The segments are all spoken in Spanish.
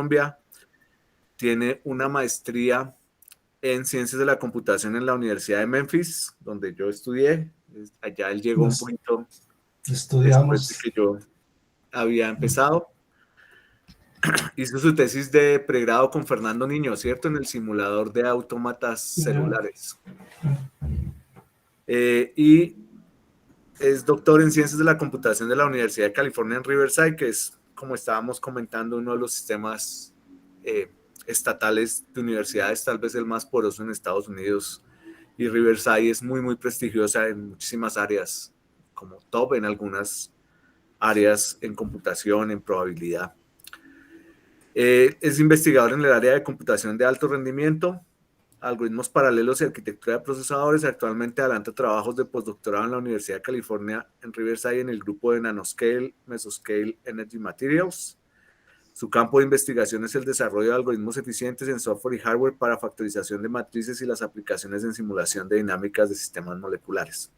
Colombia, tiene una maestría en Ciencias de la Computación en la Universidad de Memphis, donde yo estudié. Allá él llegó un poquito después de Estudiamos. que yo había empezado. Hizo su tesis de pregrado con Fernando Niño, ¿cierto? En el simulador de autómatas celulares. Y es doctor en Ciencias de la Computación de la Universidad de California en Riverside, que es, como estábamos comentando, uno de los sistemas estatales de universidades, tal vez el más poroso en Estados Unidos. Y Riverside es muy, muy prestigiosa en muchísimas áreas, como top en algunas áreas en computación, en probabilidad. Es investigador en el área de computación de alto rendimiento, algoritmos paralelos y arquitectura de procesadores. Actualmente adelanta trabajos de postdoctorado en la Universidad de California en Riverside en el grupo de Nanoscale, Mesoscale Energy Materials. Su campo de investigación es el desarrollo de algoritmos eficientes en software y hardware para factorización de matrices y las aplicaciones en simulación de dinámicas de sistemas moleculares.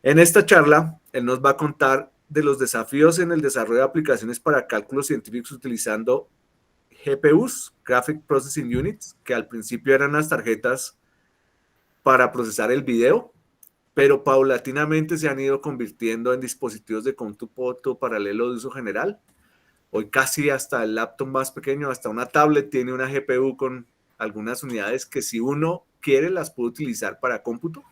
En esta charla, él nos va a contar de los desafíos en el desarrollo de aplicaciones para cálculos científicos utilizando GPUs, Graphic Processing Units, que al principio eran las tarjetas para procesar el video, pero paulatinamente se han ido convirtiendo en dispositivos de cómputo paralelo de uso general. Hoy casi hasta el laptop más pequeño, hasta una tablet tiene una GPU con algunas unidades que si uno quiere las puede utilizar para cómputo.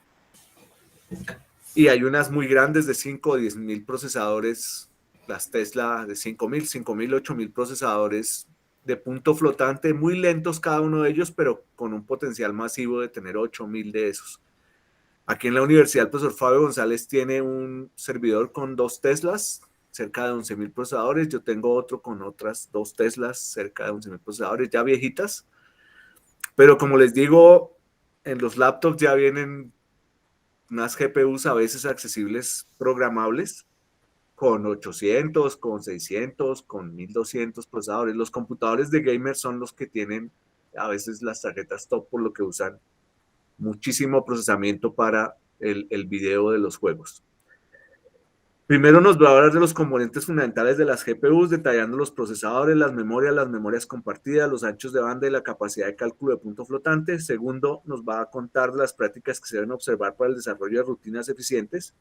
Y hay unas muy grandes de 5 o 10 mil procesadores, las Tesla de 5.000, 8.000 procesadores de punto flotante, muy lentos cada uno de ellos, pero con un potencial masivo de tener 8.000 de esos. Aquí en la universidad el profesor Fabio González tiene un servidor con 2 Teslas, cerca de 11.000 procesadores. Yo tengo otro con otras 2 Teslas, cerca de 11.000 procesadores, ya viejitas. Pero como les digo, en los laptops ya vienen unas GPUs a veces accesibles programables con 800, con 600, con 1200 procesadores. Los computadores de gamer son los que tienen a veces las tarjetas top, por lo que usan muchísimo procesamiento para el video de los juegos. Primero nos va a hablar de los componentes fundamentales de las GPUs, detallando los procesadores, las memorias compartidas, los anchos de banda y la capacidad de cálculo de punto flotante. Segundo, nos va a contar de las prácticas que se deben observar para el desarrollo de rutinas eficientes.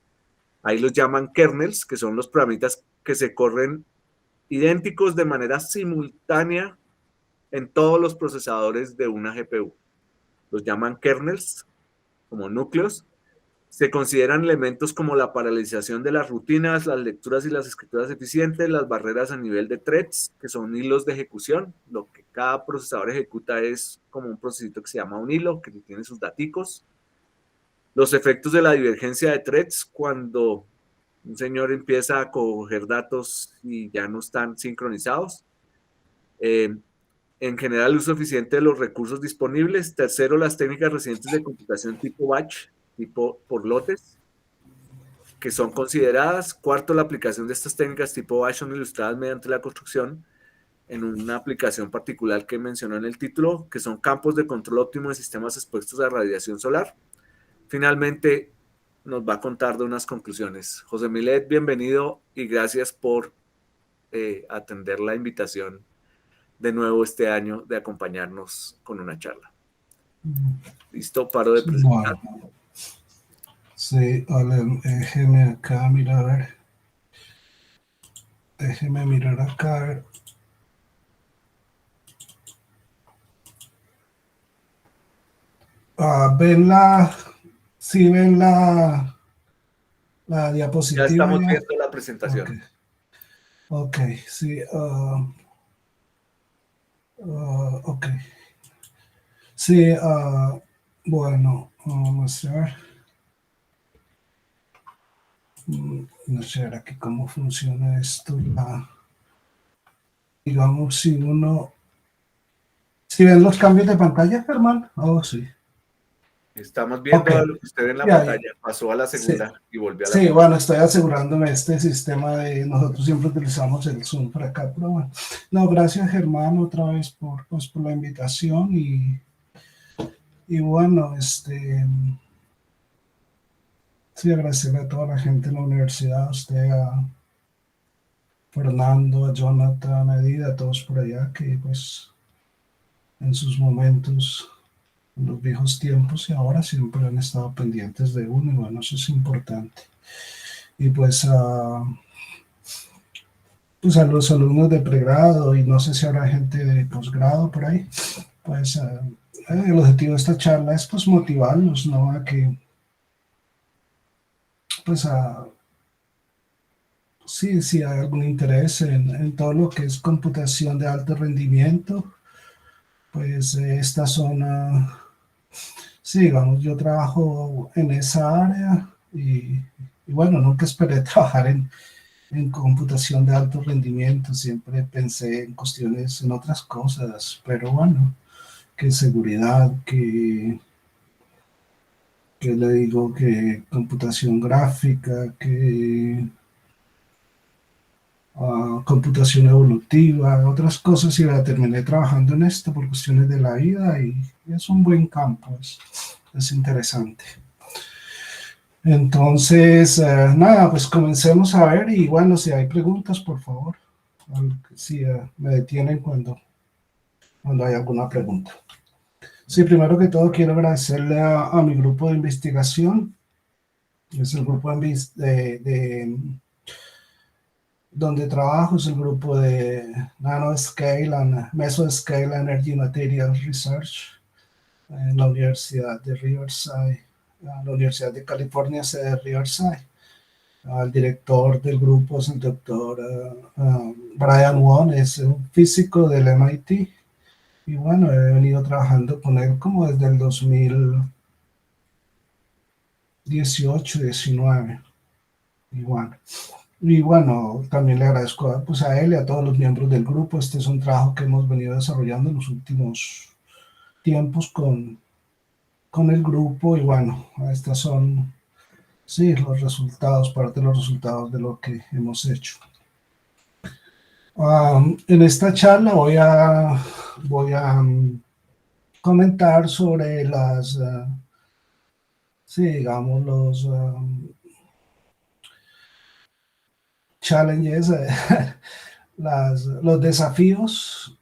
Ahí los llaman kernels, que son los programitas que se corren idénticos de manera simultánea en todos los procesadores de una GPU. Los llaman kernels, como núcleos. Se consideran elementos como la paralización de las rutinas, las lecturas y las escrituras eficientes, las barreras a nivel de threads, que son hilos de ejecución. Lo que cada procesador ejecuta es como un procesito que se llama un hilo, que tiene sus daticos. Los efectos de la divergencia de threads, cuando un señor empieza a coger datos y ya no están sincronizados. En general, el uso eficiente de los recursos disponibles. Tercero, las técnicas recientes de computación tipo batch, tipo por lotes, que son consideradas. Cuarto, la aplicación de estas técnicas tipo batch son ilustradas mediante la construcción en una aplicación particular que mencionó en el título, que son campos de control óptimo de sistemas expuestos a radiación solar. Finalmente, nos va a contar de unas conclusiones. José Milet, bienvenido y gracias por atender la invitación de nuevo este año de acompañarnos con una charla. ¿Listo? Paro de presentar. Bueno, sí, vale, déjeme acá mirar. Déjeme mirar acá. Ven la. Sí, ven la Ya diapositiva estamos ya. viendo la presentación. Ok, sí. Ok. Sí, bueno, vamos a ver. No sé aquí cómo funciona esto. Digamos, si uno. Si ven los cambios de pantalla, Germán. Oh, sí. Estamos Ok. viendo lo que usted ve en la Ya, pantalla. Pasó a la sí. segunda y volvió a la Sí, primera. bueno, estoy asegurándome este sistema de nosotros siempre utilizamos el Zoom para acá, pero bueno. No, gracias Germán otra vez por la invitación y bueno, sí, agradecerle a toda la gente en la universidad, a usted, Fernando, a Jonathan, a Edith, a todos por allá que pues en sus momentos, en los viejos tiempos y ahora siempre han estado pendientes de uno y bueno, eso es importante. Y pues pues a los alumnos de pregrado y no sé si habrá gente de posgrado por ahí, pues el objetivo de esta charla es pues motivarlos, ¿no? A que pues sí, si hay algún interés en todo lo que es computación de alto rendimiento, pues esta zona, sí, digamos, yo trabajo en esa área y bueno, nunca esperé trabajar en computación de alto rendimiento, siempre pensé en cuestiones, en otras cosas, pero bueno, que seguridad, que le digo que computación gráfica, que computación evolutiva, otras cosas y la terminé trabajando en esto por cuestiones de la vida y es un buen campo, es interesante. Entonces, nada, pues comencemos a ver y bueno, si hay preguntas, por favor, si me detienen cuando hay alguna pregunta. Sí, primero que todo quiero agradecerle a mi grupo de investigación, es el grupo donde trabajo, es el grupo de Nanoscale and Mesoscale Energy Materials Research en la Universidad de Riverside, la Universidad de California, sede de Riverside. El director del grupo es el doctor Brian Wong, es un físico del MIT. Y bueno, he venido trabajando con él como desde el 2018, 19. Y bueno, también le agradezco pues, a él y a todos los miembros del grupo. Este es un trabajo que hemos venido desarrollando en los últimos tiempos con el grupo. Y bueno, estos son, sí, los resultados, parte de los resultados de lo que hemos hecho. En esta charla voy a comentar sobre las, sí, digamos, los challenges, los desafíos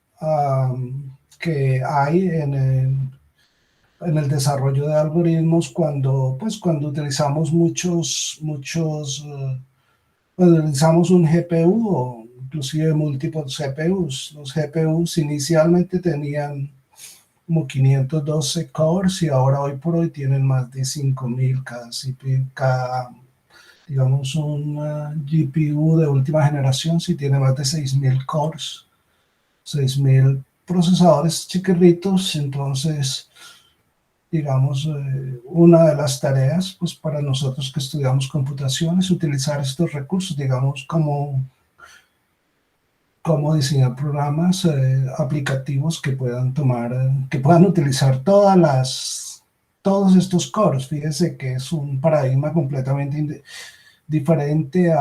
que hay en el desarrollo de algoritmos cuando utilizamos cuando utilizamos un GPU o inclusive múltiples GPUs. Los GPUs inicialmente tenían como 512 cores y ahora hoy por hoy tienen más de 5000 cada digamos un GPU de última generación si tiene más de 6000 cores, 6000 procesadores chiquititos. Entonces digamos una de las tareas pues para nosotros que estudiamos computación es utilizar estos recursos, digamos cómo diseñar programas aplicativos que puedan que puedan utilizar todos estos cores. Fíjese que es un paradigma completamente diferente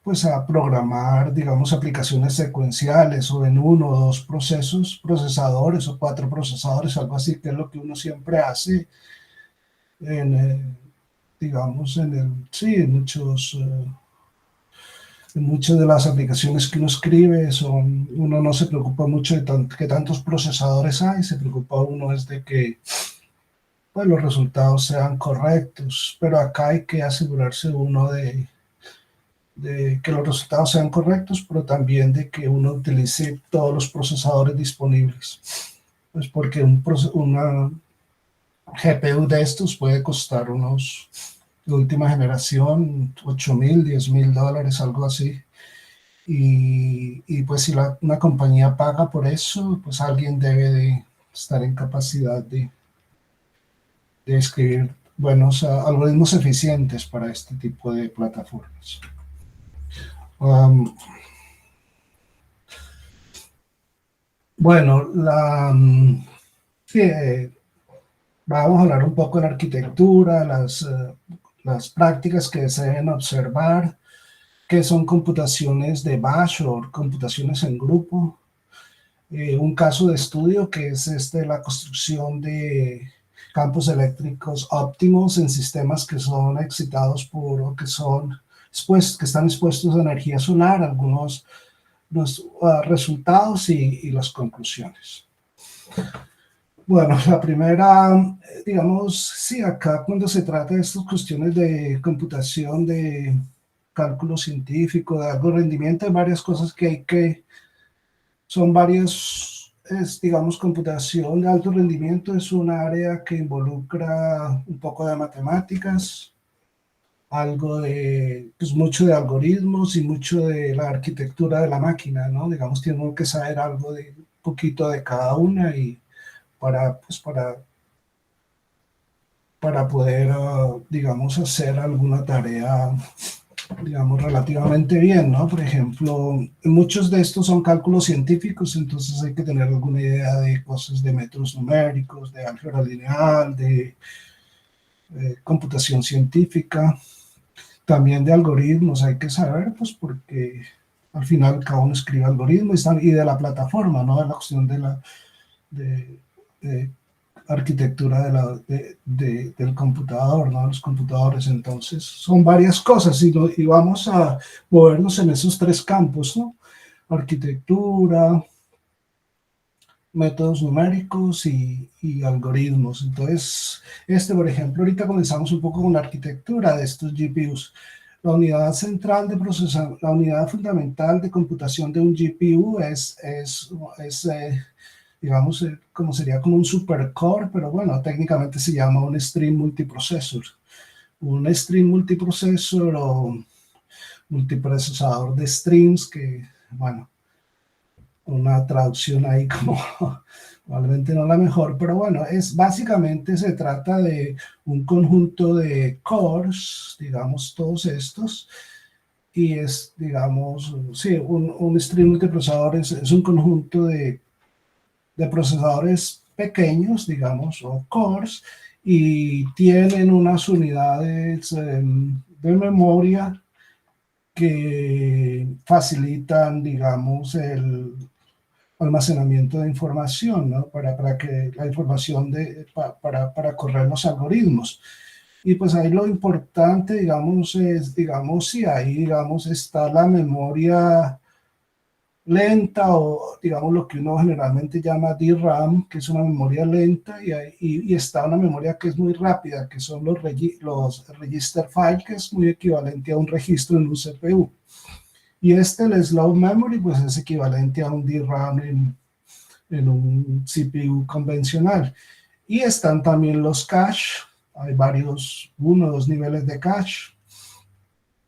pues a programar, digamos, aplicaciones secuenciales o en uno o dos procesadores o 4 procesadores, algo así, que es lo que uno siempre hace digamos, sí, en muchas de las aplicaciones que uno escribe, uno no se preocupa mucho de que tantos procesadores hay, se preocupa uno es de que pues, los resultados sean correctos, pero acá hay que asegurarse uno de que los resultados sean correctos, pero también de que uno utilice todos los procesadores disponibles. Pues porque una GPU de estos puede costar de última generación, $8,000, $10,000, algo así. Y pues si una compañía paga por eso, pues alguien debe de estar en capacidad de escribir buenos algoritmos eficientes para este tipo de plataformas. Bueno, sí, vamos a hablar un poco de la arquitectura, las prácticas que se deben observar, qué son computaciones de batch o computaciones en grupo. Un caso de estudio que es la construcción de campos eléctricos óptimos en sistemas que son excitados o que son que están expuestos a energía solar, algunos resultados y las conclusiones. Bueno, la primera, digamos, sí, acá cuando se trata de estas cuestiones de computación, de cálculo científico, de alto rendimiento, hay varias cosas son varias, digamos, computación de alto rendimiento es un área que involucra un poco de matemáticas, algo de, pues mucho de algoritmos y mucho de la arquitectura de la máquina, ¿no? Digamos, tiene que saber algo de un poquito de cada una y pues para poder, digamos, hacer alguna tarea, digamos, relativamente bien, ¿no? Por ejemplo, muchos de estos son cálculos científicos, entonces hay que tener alguna idea de cosas de métodos numéricos, de álgebra lineal, de computación científica, también de algoritmos hay que saber, pues porque al final cada uno escribe algoritmos y de la plataforma, ¿no? De la cuestión de arquitectura del computador, ¿no? Los computadores. Entonces, son varias cosas y vamos a movernos en esos tres campos, ¿no? Arquitectura, métodos numéricos y algoritmos. Entonces, por ejemplo, ahorita comenzamos un poco con la arquitectura de estos GPUs. La unidad central de procesamiento, la unidad fundamental de computación de un GPU digamos, como sería como un supercore, pero bueno, técnicamente se llama un stream multiprocessor. Un stream multiprocessor o multiprocesador de streams, que, bueno, una traducción ahí como probablemente no la mejor, pero bueno, básicamente se trata de un conjunto de cores, digamos, todos estos, y digamos, sí, un stream multiprocesador es un conjunto de procesadores pequeños, digamos, o cores, y tienen unas unidades de memoria que facilitan, digamos, el almacenamiento de información, ¿no? Para que la información para correr los algoritmos. Y pues ahí lo importante, digamos, digamos, si ahí, digamos, está la memoria lenta o digamos lo que uno generalmente llama DRAM, que es una memoria lenta, y está una memoria que es muy rápida, que son los register file, que es muy equivalente a un registro en un CPU. Y el slow memory, pues es equivalente a un DRAM en un CPU convencional. Y están también los cache, hay uno o dos niveles de cache.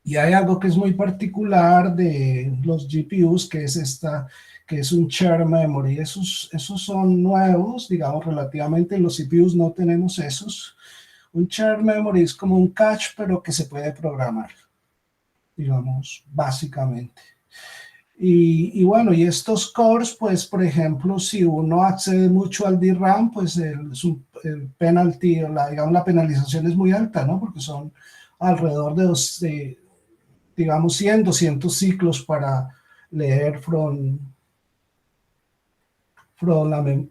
Y hay algo que es muy particular de los GPUs, que es un shared memory. Esos son nuevos, digamos, relativamente. En los CPUs no tenemos esos. Un shared memory es como un cache, pero que se puede programar, digamos, básicamente. Y bueno, y estos cores, pues, por ejemplo, si uno accede mucho al DRAM, pues el penalty, digamos, la penalización es muy alta, ¿no? Porque son alrededor de digamos, 100, 200 ciclos para leer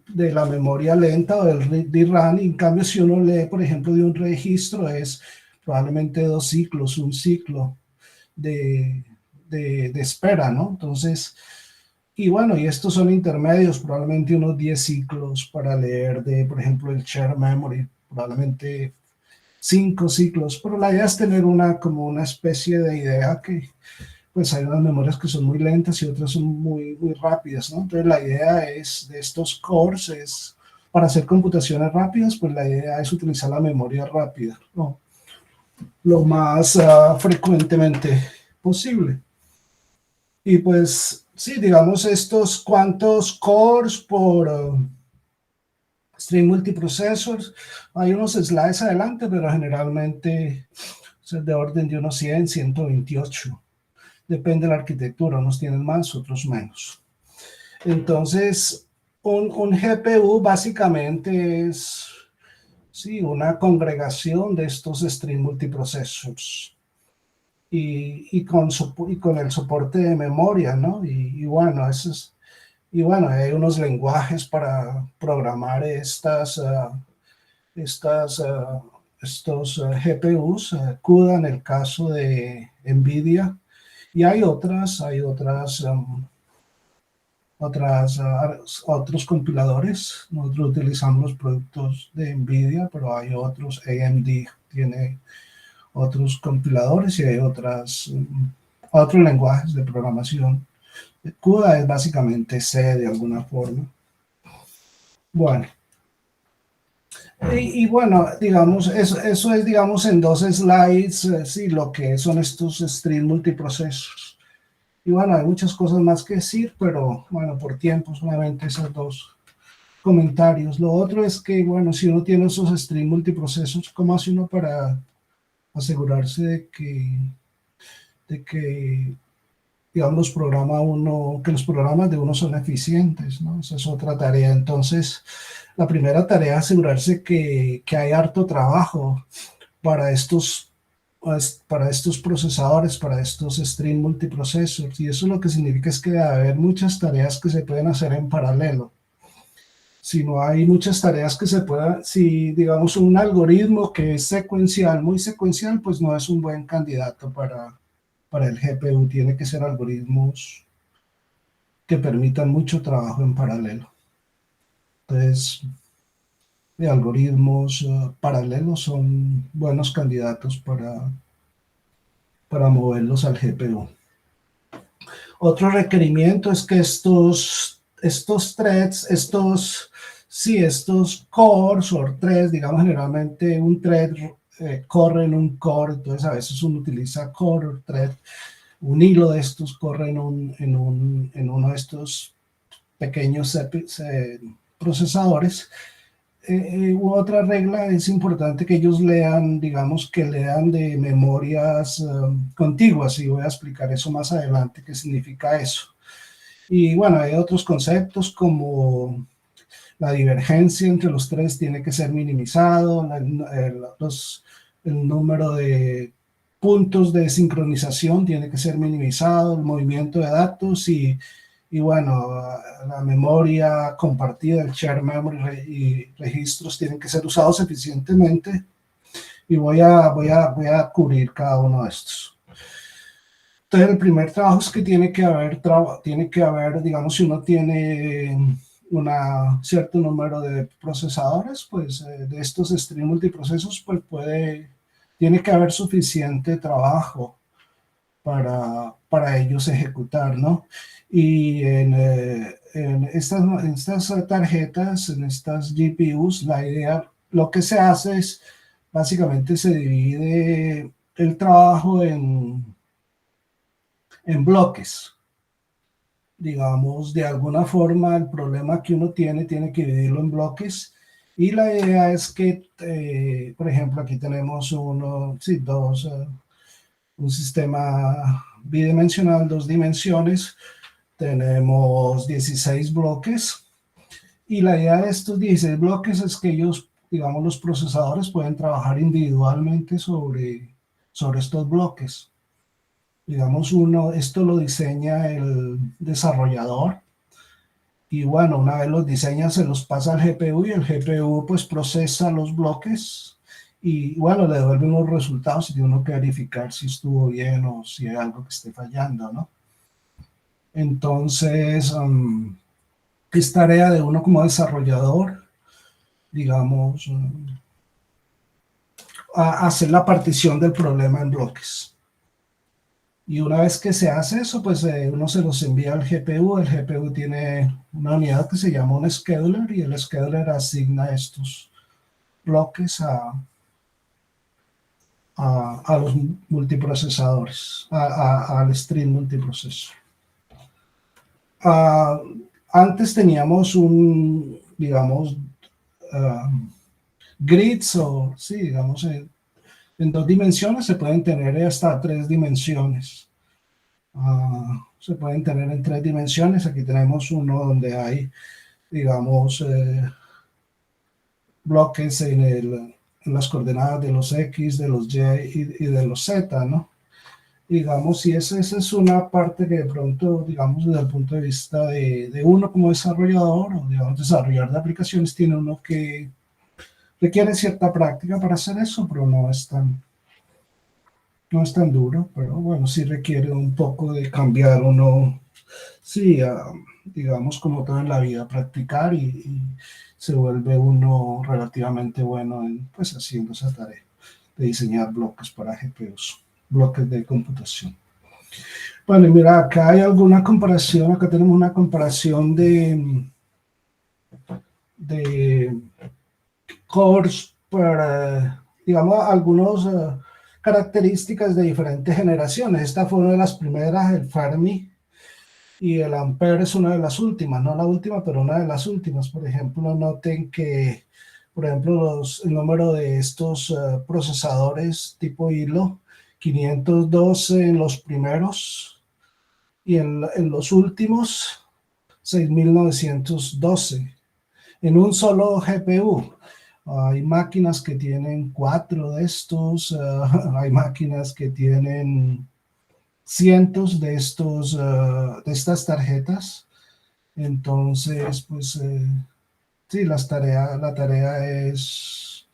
de la memoria lenta o del DRAM. En cambio, si uno lee, por ejemplo, de un registro, es probablemente 2 ciclos, un ciclo de espera, ¿no? Entonces, y bueno, y estos son intermedios, probablemente unos 10 ciclos para leer por ejemplo, el share memory, probablemente 5 ciclos, pero la idea es tener como una especie de idea que pues hay unas memorias que son muy lentas y otras son muy, muy rápidas, ¿no? Entonces la idea de estos cores para hacer computaciones rápidas, pues la idea es utilizar la memoria rápida, ¿no? Lo más frecuentemente posible. Y pues sí, digamos estos cuantos cores por stream multiprocessors. Hay unos slides adelante, pero generalmente es de orden de unos 100, 128. Depende de la arquitectura, unos tienen más, otros menos. Entonces, un GPU básicamente es sí, una congregación de estos stream multiprocessors y con el soporte de memoria, ¿no? Y bueno, hay unos lenguajes para programar estas GPUs, CUDA en el caso de NVIDIA, y hay otros compiladores. Nosotros utilizamos los productos de NVIDIA, pero hay otros. AMD tiene otros compiladores y hay otros lenguajes de programación. CUDA es básicamente C de alguna forma. Bueno. Y bueno, digamos, eso es, digamos, en 2 slides, sí, lo que son estos stream multiprocesos. Y bueno, hay muchas cosas más que decir, pero bueno, por tiempo solamente esos 2 comentarios. Lo otro es que, bueno, si uno tiene esos stream multiprocesos, ¿cómo hace uno para asegurarse de que digamos, que los programas de uno son eficientes, ¿no? Esa es otra tarea. Entonces, la primera tarea es asegurarse que hay harto trabajo para estos procesadores, para estos stream multiprocessors, y eso lo que significa es que debe haber muchas tareas que se pueden hacer en paralelo. Si no hay muchas tareas que se puedan, si digamos un algoritmo que es secuencial, muy secuencial, pues no es un buen candidato para el GPU. Tiene que ser algoritmos que permitan mucho trabajo en paralelo. Entonces, de algoritmos paralelos son buenos candidatos para moverlos al GPU. Otro requerimiento es que estos threads, estos cores o threads, digamos, generalmente un thread corre en un core, entonces a veces uno utiliza core o thread, un hilo de estos corre en uno de estos pequeños procesadores. Otra regla es importante que ellos lean, digamos, que lean de memorias contiguas, y voy a explicar eso más adelante, qué significa eso. Y bueno, hay otros conceptos como la divergencia entre los threads tiene que ser minimizado, el número de puntos de sincronización tiene que ser minimizado, el movimiento de datos y bueno, la memoria compartida, el share memory y registros tienen que ser usados eficientemente, y voy a cubrir cada uno de estos. Entonces, el primer trabajo es que tiene que haber, digamos, si uno tiene cierto número de procesadores, pues de estos stream multiprocesos, pues tiene que haber suficiente trabajo para ellos ejecutar, ¿no? Y en estas tarjetas, en estas GPUs, la idea, lo que se hace es, básicamente se divide el trabajo en bloques. Digamos, de alguna forma, el problema que uno tiene que dividirlo en bloques, y la idea es que, por ejemplo, aquí tenemos un sistema bidimensional, 2 dimensiones, tenemos 16 bloques, y la idea de estos 16 bloques es que ellos, digamos, los procesadores pueden trabajar individualmente sobre estos bloques. Digamos, esto lo diseña el desarrollador, y bueno, una vez los diseña, se los pasa al GPU, y el GPU pues procesa los bloques, y bueno, le devuelve unos resultados, y tiene uno que verificar si estuvo bien o si hay algo que esté fallando, ¿no? Entonces, es tarea de uno como desarrollador, digamos, hacer la partición del problema en bloques. Y una vez que se hace eso, pues uno se los envía al GPU. El GPU tiene una unidad que se llama un scheduler, y el scheduler asigna estos bloques a los multiprocesadores, al stream multiprocesor. Antes teníamos digamos, grids, o sí, digamos, en 2 dimensiones, se pueden tener hasta 3 dimensiones. Se pueden tener en 3 dimensiones. Aquí tenemos uno donde hay, digamos, bloques en las coordenadas de los X, de los Y y de los Z, ¿no? Digamos, y esa es una parte que de pronto, digamos, desde el punto de vista de uno como desarrollador, o digamos, desarrollador de aplicaciones, tiene uno que Requiere cierta práctica para hacer eso, pero no es tan duro, pero bueno, sí requiere un poco de cambiar uno, sí, digamos como todo en la vida, practicar y se vuelve uno relativamente bueno en, pues, haciendo esa tarea de diseñar bloques para GPUs, bloques de computación. Bueno, mira, acá hay alguna comparación, acá tenemos una comparación de cores para, digamos, algunas características de diferentes generaciones. Esta fue una de las primeras, el Fermi, y el Ampere es una de las últimas, no la última, pero una de las últimas. Por ejemplo, noten que, por ejemplo, el número de estos procesadores tipo hilo, 512 en los primeros y en los últimos 6912 en un solo GPU. Hay máquinas que tienen 4 de estos, hay máquinas que tienen cientos de de estas tarjetas. Entonces, pues sí, la tarea es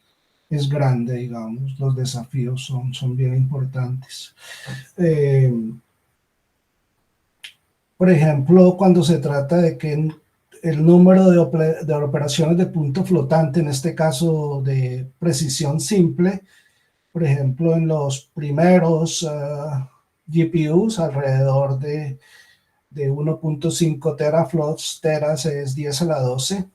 grande, digamos, los desafíos son bien importantes. Por ejemplo, cuando se trata de que el número de operaciones de punto flotante, en este caso de precisión simple, por ejemplo, en los primeros GPUs, alrededor de 1.5 teraflops, teras es 10 a la 12,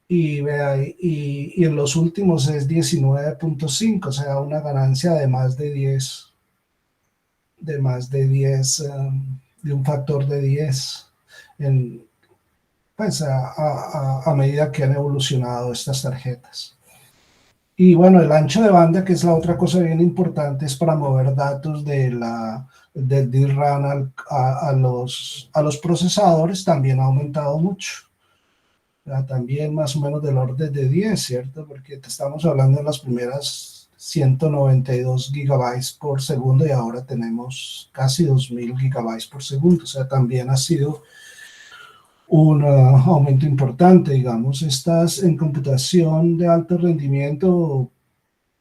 y en los últimos es 19.5, o sea, una ganancia de más de 10, de un factor de 10 en, pues a medida que han evolucionado estas tarjetas. Y bueno, el ancho de banda, que es la otra cosa bien importante, es para mover datos del DRAM a los procesadores, también ha aumentado mucho. También más o menos del orden de 10, ¿cierto? Porque estamos hablando de las primeras 192 gigabytes por segundo y ahora tenemos casi 2000 gigabytes por segundo. O sea, también ha sido un aumento importante, digamos. Estas en computación de alto rendimiento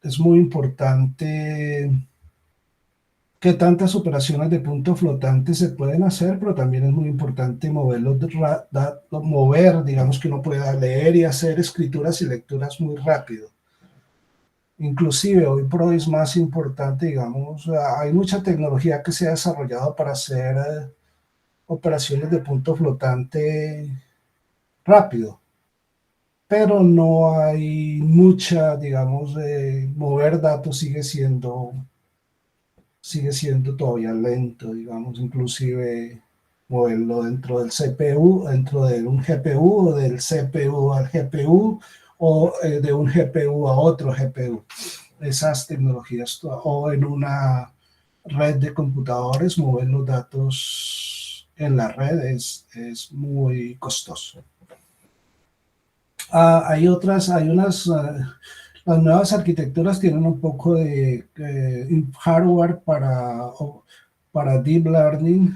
es muy importante qué tantas operaciones de punto flotante se pueden hacer, pero también es muy importante mover, digamos que uno pueda leer y hacer escrituras y lecturas muy rápido. Inclusive hoy por hoy es más importante, digamos, hay mucha tecnología que se ha desarrollado para hacer operaciones de punto flotante rápido, pero no hay mucha, digamos, mover datos sigue siendo todavía lento, digamos, inclusive moverlo dentro del CPU, dentro de un GPU, o del CPU al GPU, o de un GPU a otro GPU. Esas tecnologías, o en una red de computadores, mover los datos en la red es muy costoso. Hay unas... las nuevas arquitecturas tienen un poco de hardware para deep learning.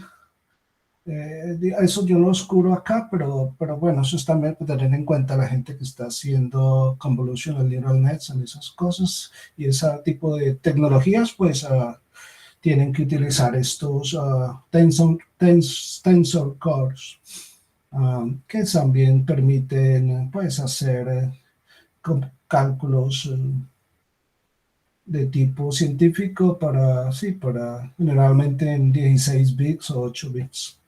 Eso yo lo oscuro acá, pero bueno, eso es también tener en cuenta la gente que está haciendo convolutional neural nets y esas cosas, y ese tipo de tecnologías, pues tienen que utilizar estos tensor cores, que también permiten pues hacer cálculos de tipo científico para generalmente en 16 bits o 8 bits.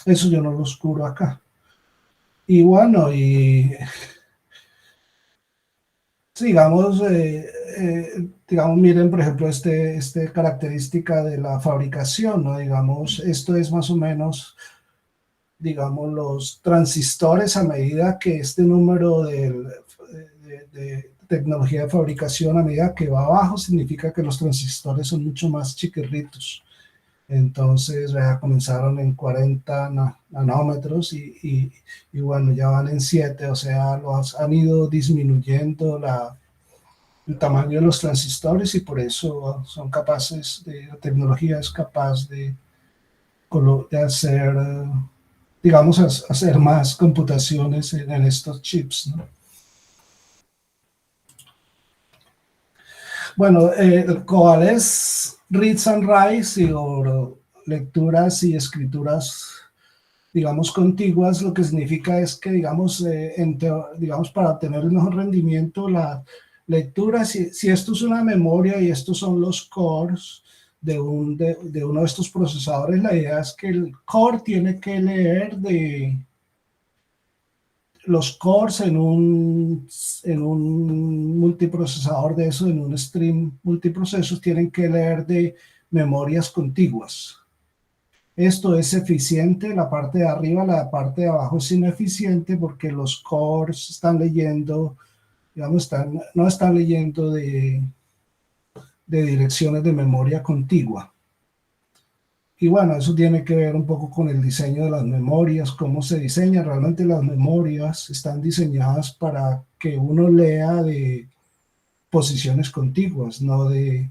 Eso yo no lo oscuro acá. Y bueno, digamos, miren, por ejemplo, este característica de la fabricación, ¿no? Digamos, esto es más o menos, digamos, los transistores a medida que este número de tecnología de fabricación a medida que va abajo, significa que los transistores son mucho más chiquirritos. Entonces ya comenzaron en 40 nanómetros y bueno, ya van en 7, o sea, han ido disminuyendo el tamaño de los transistores y por eso son capaces, la tecnología es capaz de hacer, digamos, hacer más computaciones en estos chips, ¿no? Bueno, el COAL es Reads and Writes, o lecturas y escrituras, digamos, contiguas. Lo que significa es que, digamos, digamos, para obtener el mejor rendimiento, la lectura, si esto es una memoria y estos son los cores de uno de estos procesadores, la idea es que el core tiene que leer de los cores en un multiprocesador de eso, en un stream multiprocesos, tienen que leer de memorias contiguas. Esto es eficiente, la parte de arriba, la parte de abajo es ineficiente porque los cores están leyendo, digamos, no están leyendo de direcciones de memoria contigua. Y bueno, eso tiene que ver un poco con el diseño de las memorias, cómo se diseña. Realmente las memorias están diseñadas para que uno lea de posiciones contiguas, no de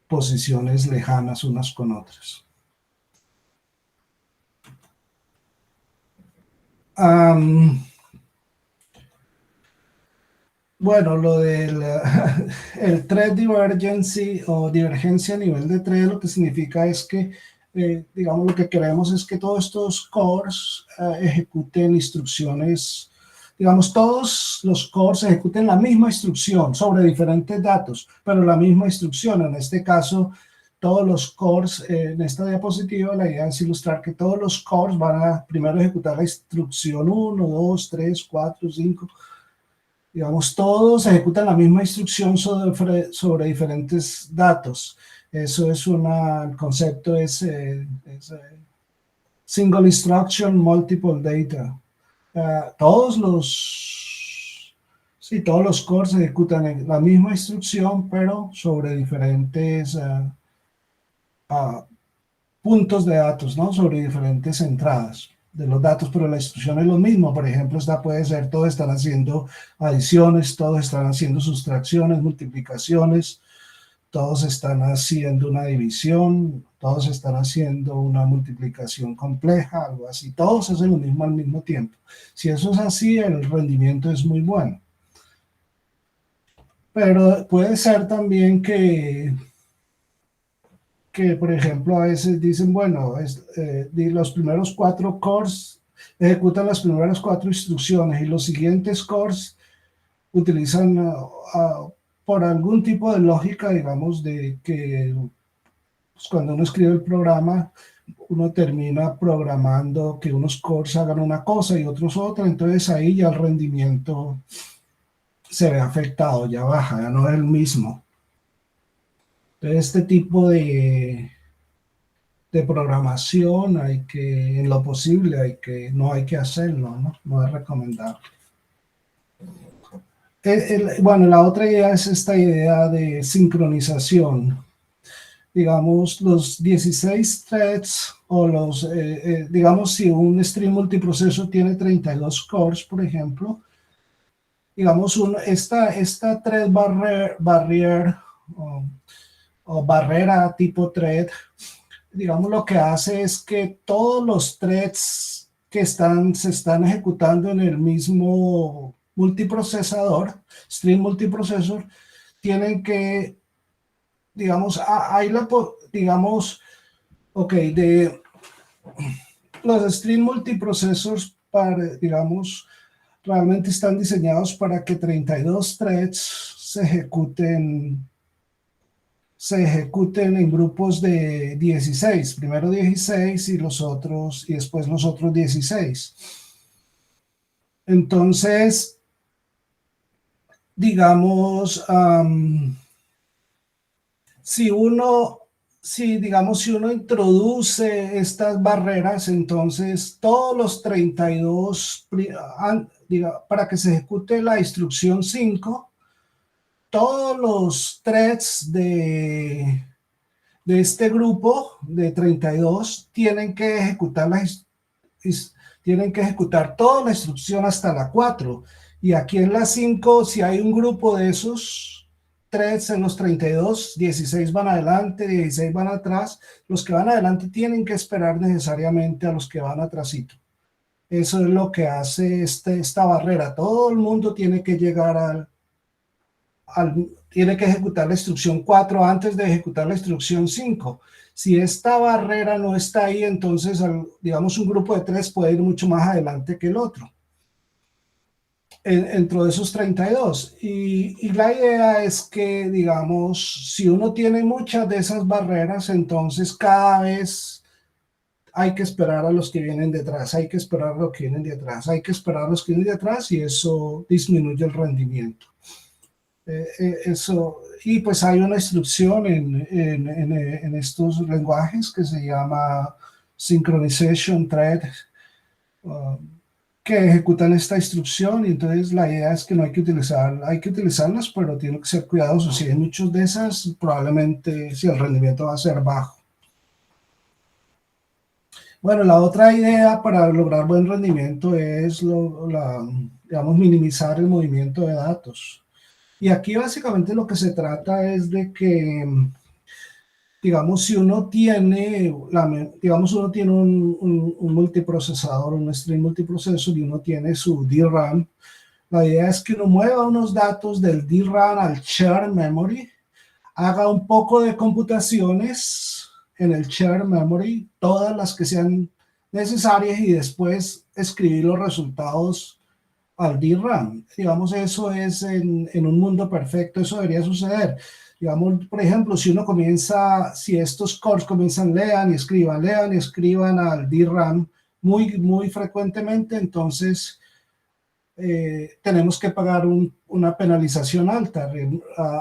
posiciones lejanas unas con otras. Bueno, lo del el thread divergency o divergencia a nivel de thread, lo que significa es que, digamos, lo que queremos es que todos estos cores ejecuten instrucciones, digamos, todos los cores ejecuten la misma instrucción sobre diferentes datos, pero la misma instrucción. En este caso, todos los cores, en esta diapositiva, la idea es ilustrar que todos los cores van a primero ejecutar la instrucción 1, 2, 3, 4, 5, digamos, todos ejecutan la misma instrucción sobre diferentes datos. Eso es el concepto es single instruction, multiple data. Todos los cores ejecutan la misma instrucción, pero sobre diferentes puntos de datos, ¿no? Sobre diferentes entradas de los datos, pero la instrucción es lo mismo. Por ejemplo, esta puede ser, todos están haciendo adiciones, todos están haciendo sustracciones, multiplicaciones, todos están haciendo una división, todos están haciendo una multiplicación compleja, algo así. Todos hacen lo mismo al mismo tiempo. Si eso es así, el rendimiento es muy bueno. Pero puede ser también que por ejemplo, a veces dicen, bueno, los primeros 4 cores ejecutan las primeras 4 instrucciones y los siguientes cores utilizan por algún tipo de lógica, digamos, de que pues, cuando uno escribe el programa, uno termina programando que unos cores hagan una cosa y otros otra, entonces ahí ya el rendimiento se ve afectado, ya baja, ya no es el mismo. Entonces, este tipo de programación en lo posible, no hay que hacerlo, ¿no? No es recomendable. Bueno, la otra idea es esta idea de sincronización. Digamos, los 16 threads o digamos, si un stream multiproceso tiene 32 cores, por ejemplo, digamos, esta thread barrier o barrera tipo thread, digamos, lo que hace es que todos los threads que se están ejecutando en el mismo multiprocesador, stream multiprocesor, tienen que, digamos, digamos, ok, de los stream multiprocessors, digamos, realmente están diseñados para que 32 threads se ejecuten en grupos de 16, primero 16 y después los otros 16. Entonces, digamos, si uno introduce estas barreras, entonces todos los 32, para que se ejecute la instrucción 5, todos los threads de este grupo de 32 tienen que ejecutar toda la instrucción hasta la 4. Y aquí en la 5, si hay un grupo de esos threads en los 32, 16 van adelante, 16 van atrás. Los que van adelante tienen que esperar necesariamente a los que van atrásito. Eso es lo que hace esta barrera. Todo el mundo tiene que llegar tiene que ejecutar la instrucción 4 antes de ejecutar la instrucción 5. Si esta barrera no está ahí, entonces, digamos, un grupo de 3 puede ir mucho más adelante que el otro, dentro de esos 32. Y la idea es que, digamos, si uno tiene muchas de esas barreras, entonces cada vez hay que esperar a los que vienen detrás, hay que esperar a los que vienen detrás, hay que esperar a los que vienen detrás, y eso disminuye el rendimiento. Eso, y pues hay una instrucción en estos lenguajes que se llama Synchronization Thread, que ejecutan esta instrucción, y entonces la idea es que no hay que utilizarlas, pero tiene que ser cuidadosos. Si hay muchos de esas, probablemente si el rendimiento va a ser bajo. Bueno, la otra idea para lograr buen rendimiento es, digamos, minimizar el movimiento de datos. Y aquí básicamente lo que se trata es de que, digamos, si uno tiene, uno tiene un multiprocesador, un stream multiprocesor, y uno tiene su DRAM, la idea es que uno mueva unos datos del DRAM al shared memory, haga un poco de computaciones en el shared memory, todas las que sean necesarias, y después escribir los resultados al DRAM. Digamos, eso es en un mundo perfecto, eso debería suceder. Digamos, por ejemplo, si estos cores comienzan, lean y escriban al DRAM muy frecuentemente, entonces tenemos que pagar una penalización alta.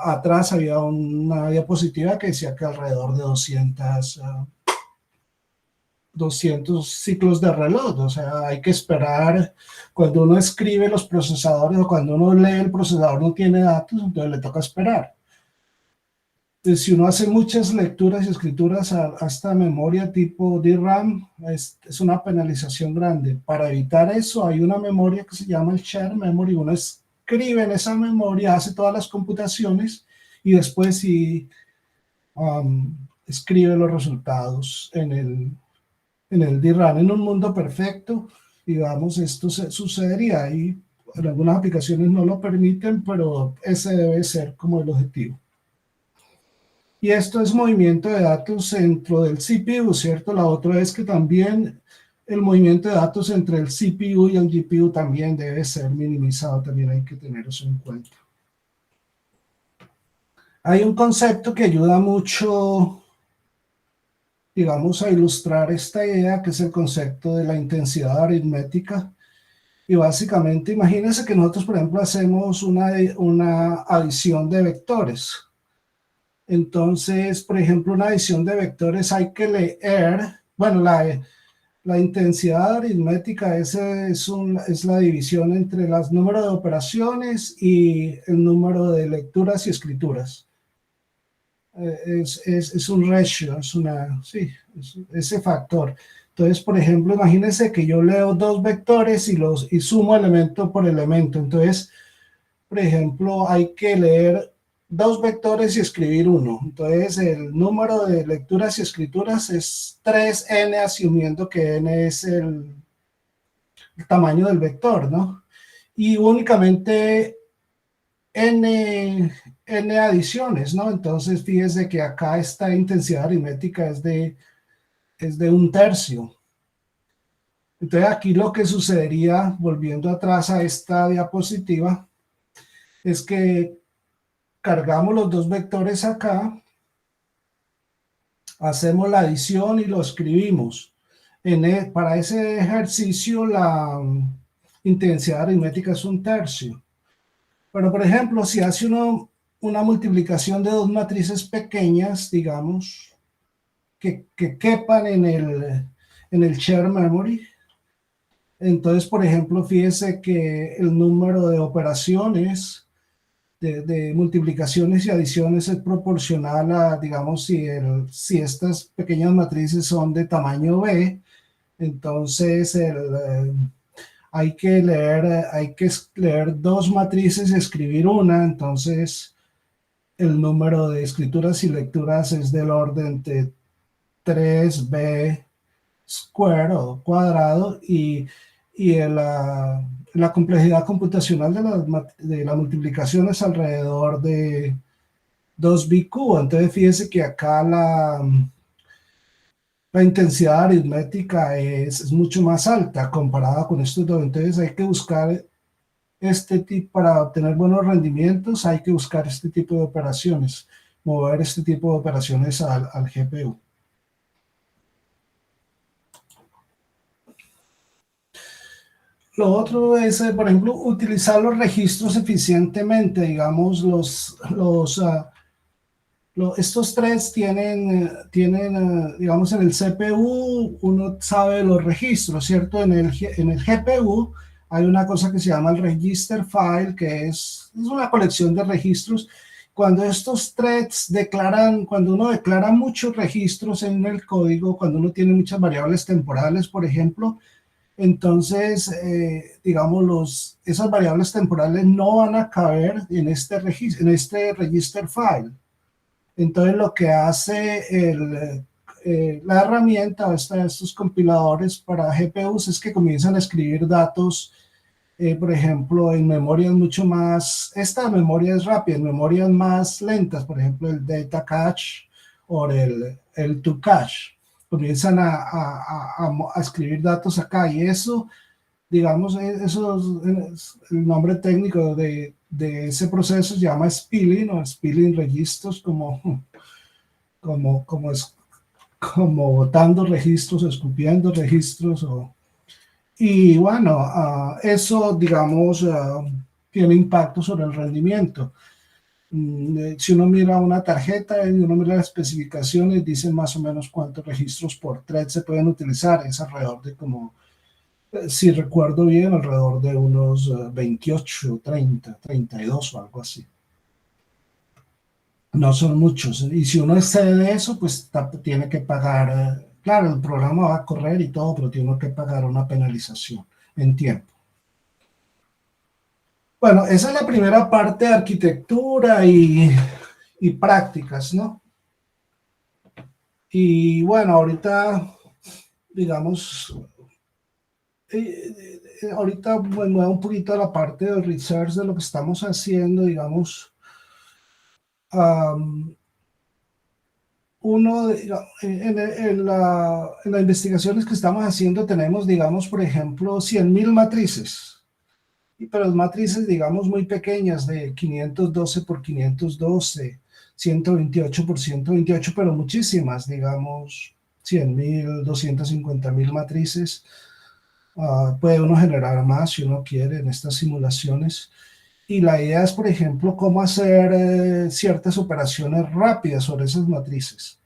Atrás había una diapositiva que decía que alrededor de 200 ciclos de reloj, o sea, hay que esperar. Cuando uno escribe los procesadores, o cuando uno lee, el procesador no tiene datos, entonces le toca esperar. Entonces, si uno hace muchas lecturas y escrituras a esta memoria tipo DRAM, es una penalización grande. Para evitar eso, hay una memoria que se llama el shared memory. Uno escribe en esa memoria, hace todas las computaciones, y después escribe los resultados en el DRAM. En un mundo perfecto, digamos, esto sucedería, y en algunas aplicaciones no lo permiten, pero ese debe ser como el objetivo. Y esto es movimiento de datos dentro del CPU, ¿cierto? La otra es que también el movimiento de datos entre el CPU y el GPU también debe ser minimizado, también hay que tener eso en cuenta. Hay un concepto que ayuda mucho, digamos, a ilustrar esta idea, que es el concepto de la intensidad aritmética. Y básicamente, imagínense que nosotros, por ejemplo, hacemos una adición de vectores. Entonces, por ejemplo, una adición de vectores hay que leer, bueno, la intensidad aritmética es la división entre el número de operaciones y el número de lecturas y escrituras. Es un ratio, ese factor. Entonces, por ejemplo, imagínense que yo leo 2 vectores y sumo elemento por elemento. Entonces, por ejemplo, hay que leer 2 vectores y escribir 1. Entonces, el número de lecturas y escrituras es 3n, asumiendo que n es el tamaño del vector, ¿no? Y únicamente n adiciones, ¿no? Entonces, fíjese que acá esta intensidad aritmética es de 1/3. Entonces, aquí lo que sucedería, volviendo atrás a esta diapositiva, es que cargamos los 2 vectores acá, hacemos la adición y lo escribimos. Para ese ejercicio, la intensidad aritmética es 1/3. Pero, por ejemplo, si hace una multiplicación de 2 matrices pequeñas, digamos, que quepan en el shared memory, entonces, por ejemplo, fíjese que el número de operaciones de multiplicaciones y adiciones es proporcional a, digamos, si estas pequeñas matrices son de tamaño B, entonces hay que leer 2 matrices y escribir una. Entonces el número de escrituras y lecturas es del orden de 3b square o cuadrado, y la complejidad computacional de la multiplicación es alrededor de 2 BQ. Entonces fíjese que acá la intensidad aritmética es mucho más alta comparada con estos dos. Entonces hay que buscar este tipo, para obtener buenos rendimientos, hay que buscar este tipo de operaciones, mover este tipo de operaciones al GPU. Lo otro es, por ejemplo, utilizar los registros eficientemente. Digamos, estos tres tienen, digamos, en el CPU uno sabe los registros, ¿cierto? En el GPU hay una cosa que se llama el register file, que es una colección de registros. Cuando estos threads cuando uno declara muchos registros en el código, cuando uno tiene muchas variables temporales, por ejemplo, entonces, digamos, esas variables temporales no van a caber en este register file. Entonces, lo que hace la herramienta, estos compiladores para GPUs, es que comienzan a escribir datos, por ejemplo, en memorias mucho más, esta memoria es rápida, en memorias más lentas, por ejemplo, el data cache o el to cache. Comienzan a escribir datos acá, y eso, digamos, eso es el nombre técnico de ese proceso, se llama spilling o spilling registros, como botando registros, escupiendo registros. Y bueno, eso, digamos, tiene impacto sobre el rendimiento. Si uno mira una tarjeta y uno mira las especificaciones, dicen más o menos cuántos registros por thread se pueden utilizar. Es alrededor de como, si recuerdo bien, alrededor de unos 28, 30, 32 o algo así. No son muchos. Y si uno excede eso, pues tiene que pagar. Claro, el programa va a correr y todo, pero tiene que pagar una penalización en tiempo. Bueno, esa es la primera parte de arquitectura y prácticas, ¿no? Y bueno, ahorita, digamos, ahorita me muevo un poquito a la parte de research de lo que estamos haciendo, digamos. En las investigaciones que estamos haciendo tenemos, digamos, por ejemplo, 100.000 matrices. Pero las matrices, digamos, muy pequeñas, de 512 por 512, 128 por 128, pero muchísimas, digamos, 100.000, 250.000 matrices. Puede uno generar más si uno quiere en estas simulaciones. Y la idea es, por ejemplo, cómo hacer ciertas operaciones rápidas sobre esas matrices.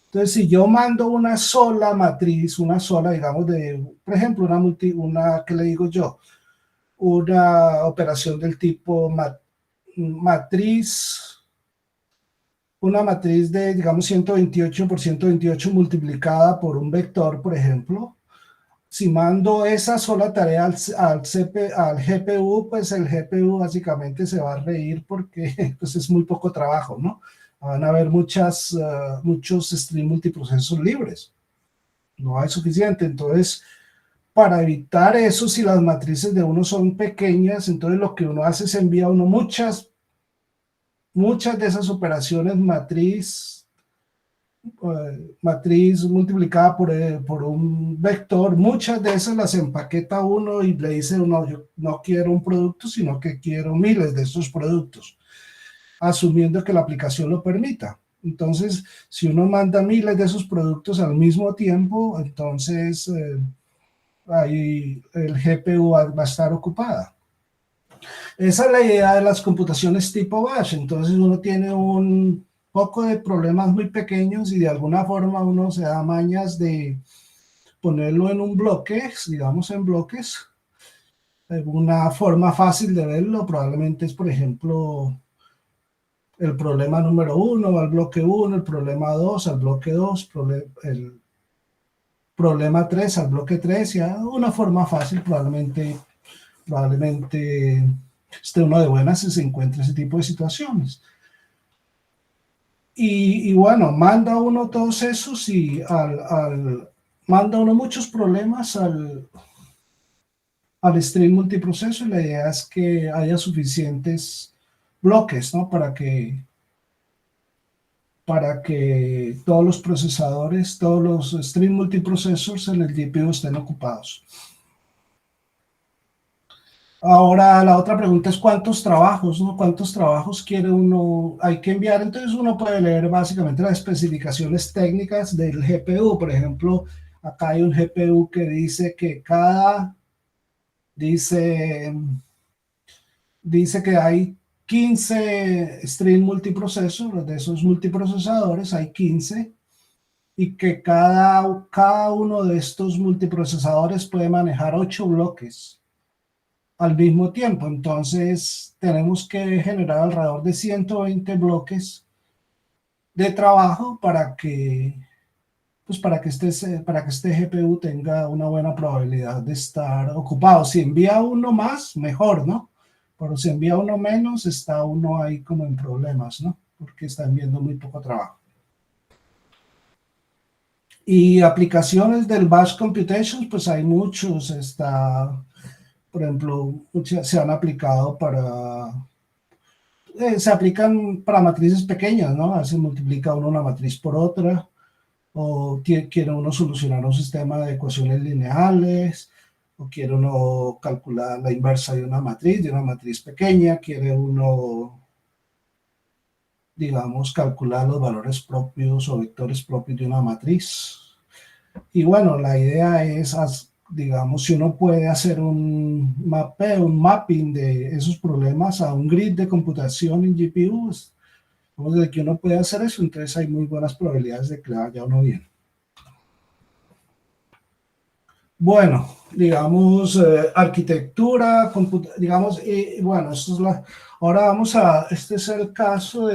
Entonces, si yo mando una sola matriz, digamos, por ejemplo, ¿qué le digo yo? Una operación del tipo una matriz de, digamos, 128 por 128 multiplicada por un vector, por ejemplo. Si mando esa sola tarea al GPU, pues el GPU básicamente se va a reír porque pues es muy poco trabajo, ¿no? Van a haber muchos stream multiprocesos libres. No hay suficiente. Entonces, para evitar eso, si las matrices de uno son pequeñas, entonces lo que uno hace es envía uno muchas de esas operaciones matriz multiplicada por un vector, muchas de esas las empaqueta uno y le dice uno, yo no quiero un producto, sino que quiero miles de estos productos, asumiendo que la aplicación lo permita. Entonces, si uno manda miles de esos productos al mismo tiempo, entonces ahí el GPU va a estar ocupada. Esa es la idea de las computaciones tipo batch. Entonces uno tiene un poco de problemas muy pequeños y de alguna forma uno se da mañas de ponerlo en un bloque, digamos en bloques. Una forma fácil de verlo probablemente es, por ejemplo, el problema número 1 al bloque 1, el problema 2 al bloque 2, el problema 3 al bloque 3, ya una forma fácil probablemente esté uno de buenas si se encuentra ese tipo de situaciones. Y bueno, manda uno todos esos y manda uno muchos problemas al stream multiproceso, y la idea es que haya suficientes bloques, ¿no? Para que todos los procesadores, todos los stream multiprocessors en el GPU estén ocupados. Ahora, la otra pregunta es cuántos trabajos, ¿no? ¿Cuántos trabajos quiere uno, hay que enviar? Entonces uno puede leer básicamente las especificaciones técnicas del GPU. Por ejemplo, acá hay un GPU que dice que dice que hay 15 stream multiprocesos, de esos multiprocesadores hay 15, y que cada uno de estos multiprocesadores puede manejar 8 bloques al mismo tiempo. Entonces tenemos que generar alrededor de 120 bloques de trabajo pues para que este GPU tenga una buena probabilidad de estar ocupado. Si envía uno más, mejor, ¿no? Pero si envía uno menos, está uno ahí como en problemas, ¿no? Porque está enviando muy poco trabajo. Y aplicaciones del Batch Computation, pues hay muchos. Por ejemplo, se han aplicado se aplican para matrices pequeñas, ¿no? A veces multiplica uno una matriz por otra, o quiere uno solucionar un sistema de ecuaciones lineales, o quiere uno calcular la inversa de una matriz pequeña, quiere uno, digamos, calcular los valores propios o vectores propios de una matriz. Y bueno, la idea es, digamos, si uno puede hacer un mapeo, un mapping de esos problemas a un grid de computación en GPUs, de que uno puede hacer eso, entonces hay muy buenas probabilidades de que le vaya uno bien. Bueno, digamos, arquitectura, digamos, bueno, ahora este es el caso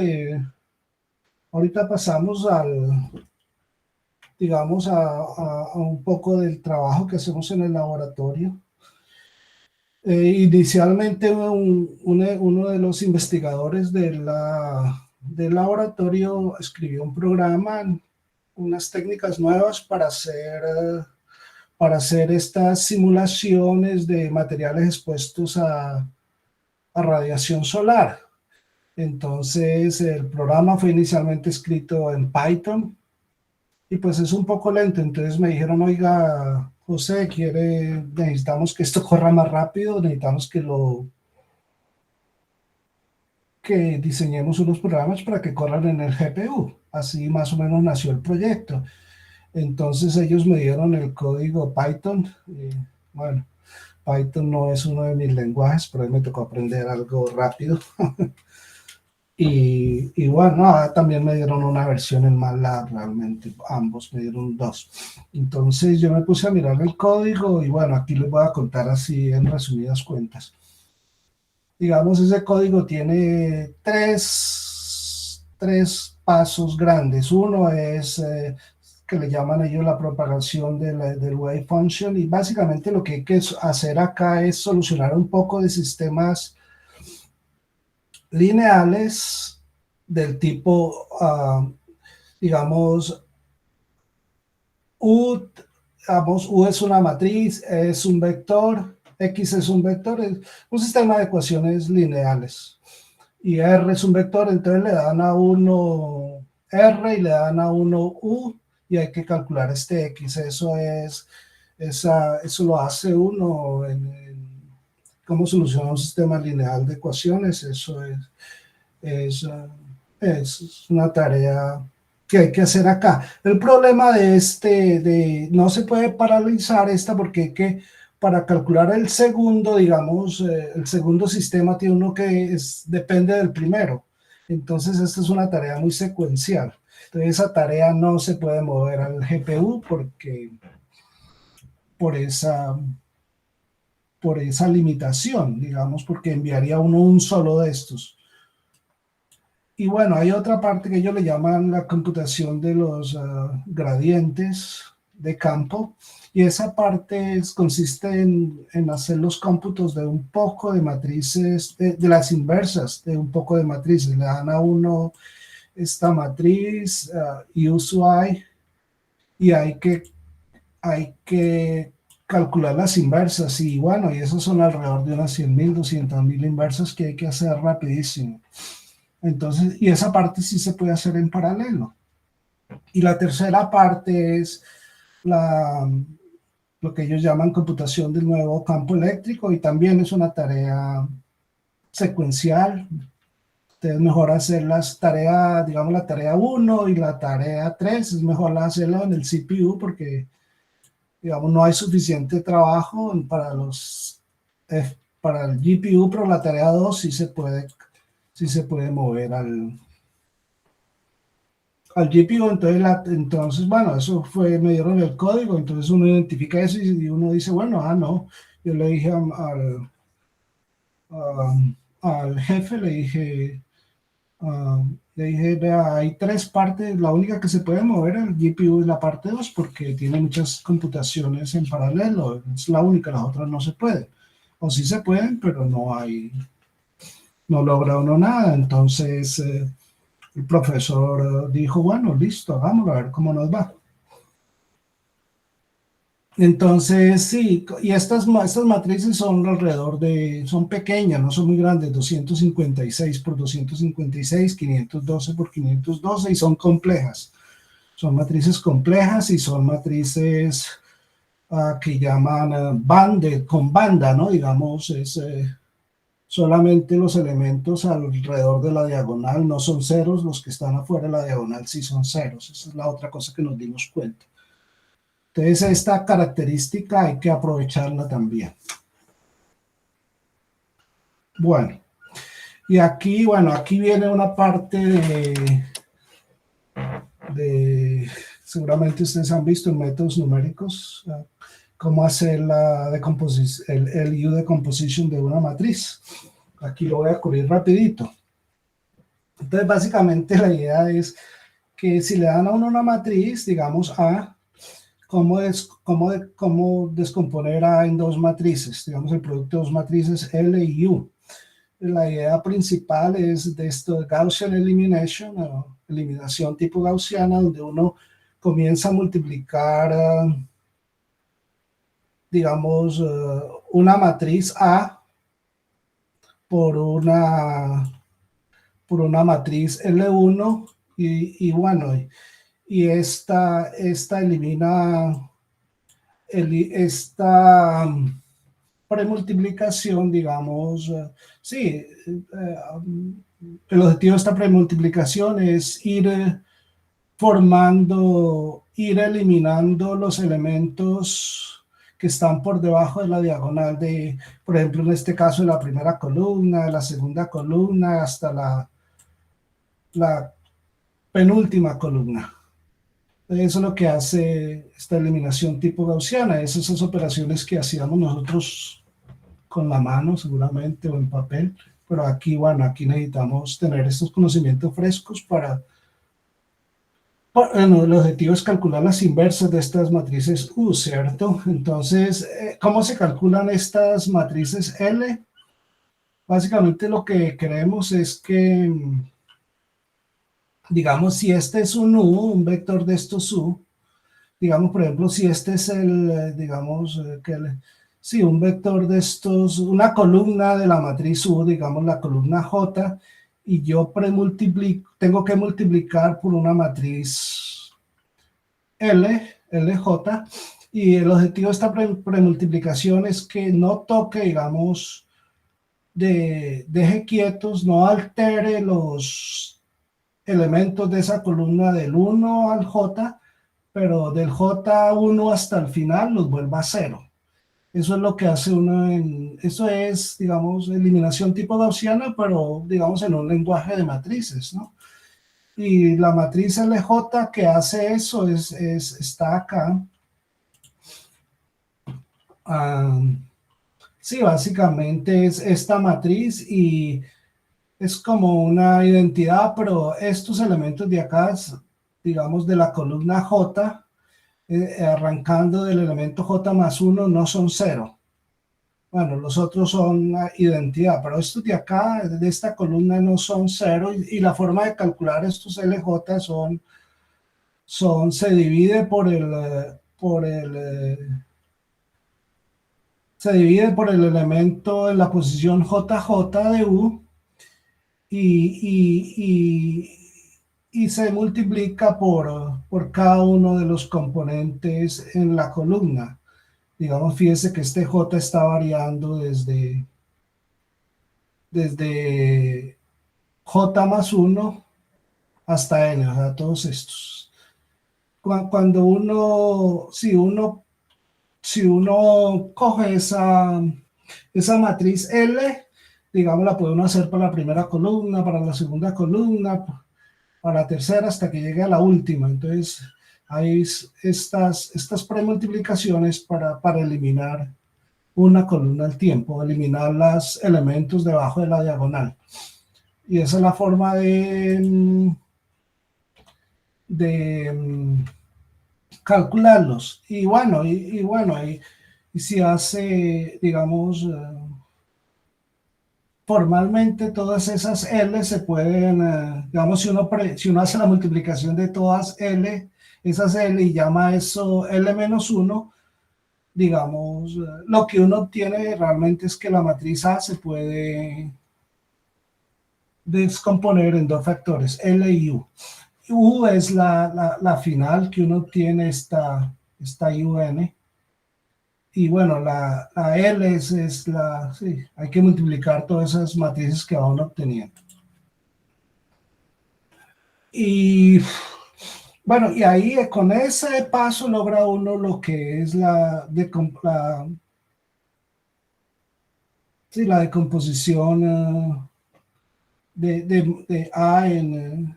ahorita pasamos digamos, a un poco del trabajo que hacemos en el laboratorio. Inicialmente uno de los investigadores del laboratorio escribió un programa, unas técnicas nuevas para hacer estas simulaciones de materiales expuestos a radiación solar. Entonces el programa fue inicialmente escrito en Python, y pues es un poco lento. Entonces me dijeron, oiga, José, necesitamos que esto corra más rápido, necesitamos que diseñemos unos programas para que corran en el GPU. Así más o menos nació el proyecto. Entonces ellos me dieron el código Python. Bueno, Python no es uno de mis lenguajes, pero ahí me tocó aprender algo rápido. Y bueno, también me dieron una versión en MATLAB, realmente ambos me dieron 2. Entonces yo me puse a mirar el código, y bueno, aquí les voy a contar así en resumidas cuentas. Digamos, ese código tiene tres pasos grandes. Uno es que le llaman ellos la propagación del wave function, y básicamente lo que hay que hacer acá es solucionar un poco de sistemas lineales del tipo, digamos, U es una matriz, es un vector, X es un vector, es un sistema de ecuaciones lineales, y R es un vector. Entonces le dan a uno R y le dan a uno U, y hay que calcular este X. Eso lo hace uno cómo solucionar un sistema lineal de ecuaciones. Eso es una tarea que hay que hacer acá. El problema no se puede paralizar porque para calcular el segundo, digamos, el segundo sistema tiene uno que depende del primero. Entonces esta es una tarea muy secuencial. Entonces esa tarea no se puede mover al GPU por esa limitación, digamos, porque enviaría uno un solo de estos. Y bueno, hay otra parte que ellos le llaman la computación de los gradientes de campo, y esa parte consiste en hacer los cómputos de un poco de matrices, de las inversas de un poco de matrices. Le dan a uno esta matriz, U sub I, y hay que calcular las inversas y bueno, y esos son alrededor de unas 100.000, 200.000 inversas que hay que hacer rapidísimo. Entonces, y esa parte sí se puede hacer en paralelo. Y la tercera parte es lo que ellos llaman computación del nuevo campo eléctrico y también es una tarea secuencial. Es mejor hacer las tareas, digamos la tarea 1 y la tarea 3, es mejor hacerlo en el CPU porque digamos, no hay suficiente trabajo para el GPU, pero la tarea 2 sí se puede mover al GPU. Entonces, bueno, eso fue, me dieron el código, entonces uno identifica eso y uno dice, bueno, no, yo le dije al jefe, le dije, vea, hay tres partes, la única que se puede mover el GPU es la parte 2 porque tiene muchas computaciones en paralelo, es la única, las otras no se pueden. O sí se pueden, pero no logra uno nada. Entonces el profesor dijo, bueno, listo, hagámoslo, a ver cómo nos va. Entonces, sí, y estas matrices son son pequeñas, no son muy grandes, 256 por 256, 512 por 512, y son complejas. Son matrices complejas y son matrices que llaman con banda, ¿no? Digamos, es solamente los elementos alrededor de la diagonal no son ceros, los que están afuera de la diagonal sí son ceros. Esa es la otra cosa que nos dimos cuenta. Entonces, esta característica hay que aprovecharla también. Bueno, y aquí, aquí viene una parte seguramente ustedes han visto en métodos numéricos, cómo hacer el U decomposition de una matriz. Aquí lo voy a cubrir rapidito. Entonces, básicamente la idea es que si le dan a uno una matriz, digamos A, cómo descomponer A en dos matrices, digamos el producto de dos matrices L y U. La idea principal es de esto, Gaussian Elimination, o eliminación tipo gaussiana, donde uno comienza a multiplicar, digamos, una matriz A por una matriz L1 y bueno, y esta elimina esta premultiplicación, digamos, sí, el objetivo de esta premultiplicación es ir eliminando los elementos que están por debajo de la diagonal por ejemplo, en este caso, de la primera columna, de la segunda columna, hasta la penúltima columna. Eso es lo que hace esta eliminación tipo gaussiana, esas operaciones que hacíamos nosotros con la mano seguramente o en papel, pero aquí, bueno, aquí necesitamos tener estos conocimientos frescos bueno, el objetivo es calcular las inversas de estas matrices U, ¿cierto? Entonces, ¿cómo se calculan estas matrices L? Básicamente lo que queremos es que, digamos, si este es un U, un vector de estos U, digamos, por ejemplo, si este es digamos, sí, un vector de estos, una columna de la matriz U, digamos, la columna J, y yo tengo que multiplicar por una matriz LJ, y el objetivo de esta premultiplicación es que no toque, digamos, deje quietos, no altere los elementos de esa columna del 1 al J, pero del J1 hasta el final los vuelva a 0. Eso es lo que hace eso es, digamos, eliminación tipo gaussiana, pero, digamos, en un lenguaje de matrices, ¿no? Y la matriz LJ que hace eso está acá. Sí, básicamente es esta matriz y es como una identidad, pero estos elementos de acá, digamos, de la columna J, arrancando del elemento J más 1, no son 0. Bueno, los otros son identidad, pero estos de acá, de esta columna, no son 0, y la forma de calcular estos LJ se divide por el se divide por el elemento en la posición JJ de U y, y se multiplica por cada uno de los componentes en la columna. Digamos, fíjese que este J está variando desde J más 1 hasta N, o sea, todos estos. Cuando uno, si uno coge esa matriz L, digamos, la puede uno hacer para la primera columna, para la segunda columna, para la tercera, hasta que llegue a la última. Entonces, hay estas premultiplicaciones para eliminar una columna al tiempo, eliminar los elementos debajo de la diagonal. Y esa es la forma de calcularlos. Y bueno, y si hace, digamos, formalmente todas esas L se pueden, digamos, si uno hace la multiplicación de todas L, esas L y llama eso L menos 1, digamos, lo que uno obtiene realmente es que la matriz A se puede descomponer en dos factores, L y U. U es la final que uno obtiene esta UN. Y bueno, la L es la, sí, hay que multiplicar todas esas matrices que van obteniendo. Y bueno, y ahí con ese paso logra uno lo que es la decomposición de A en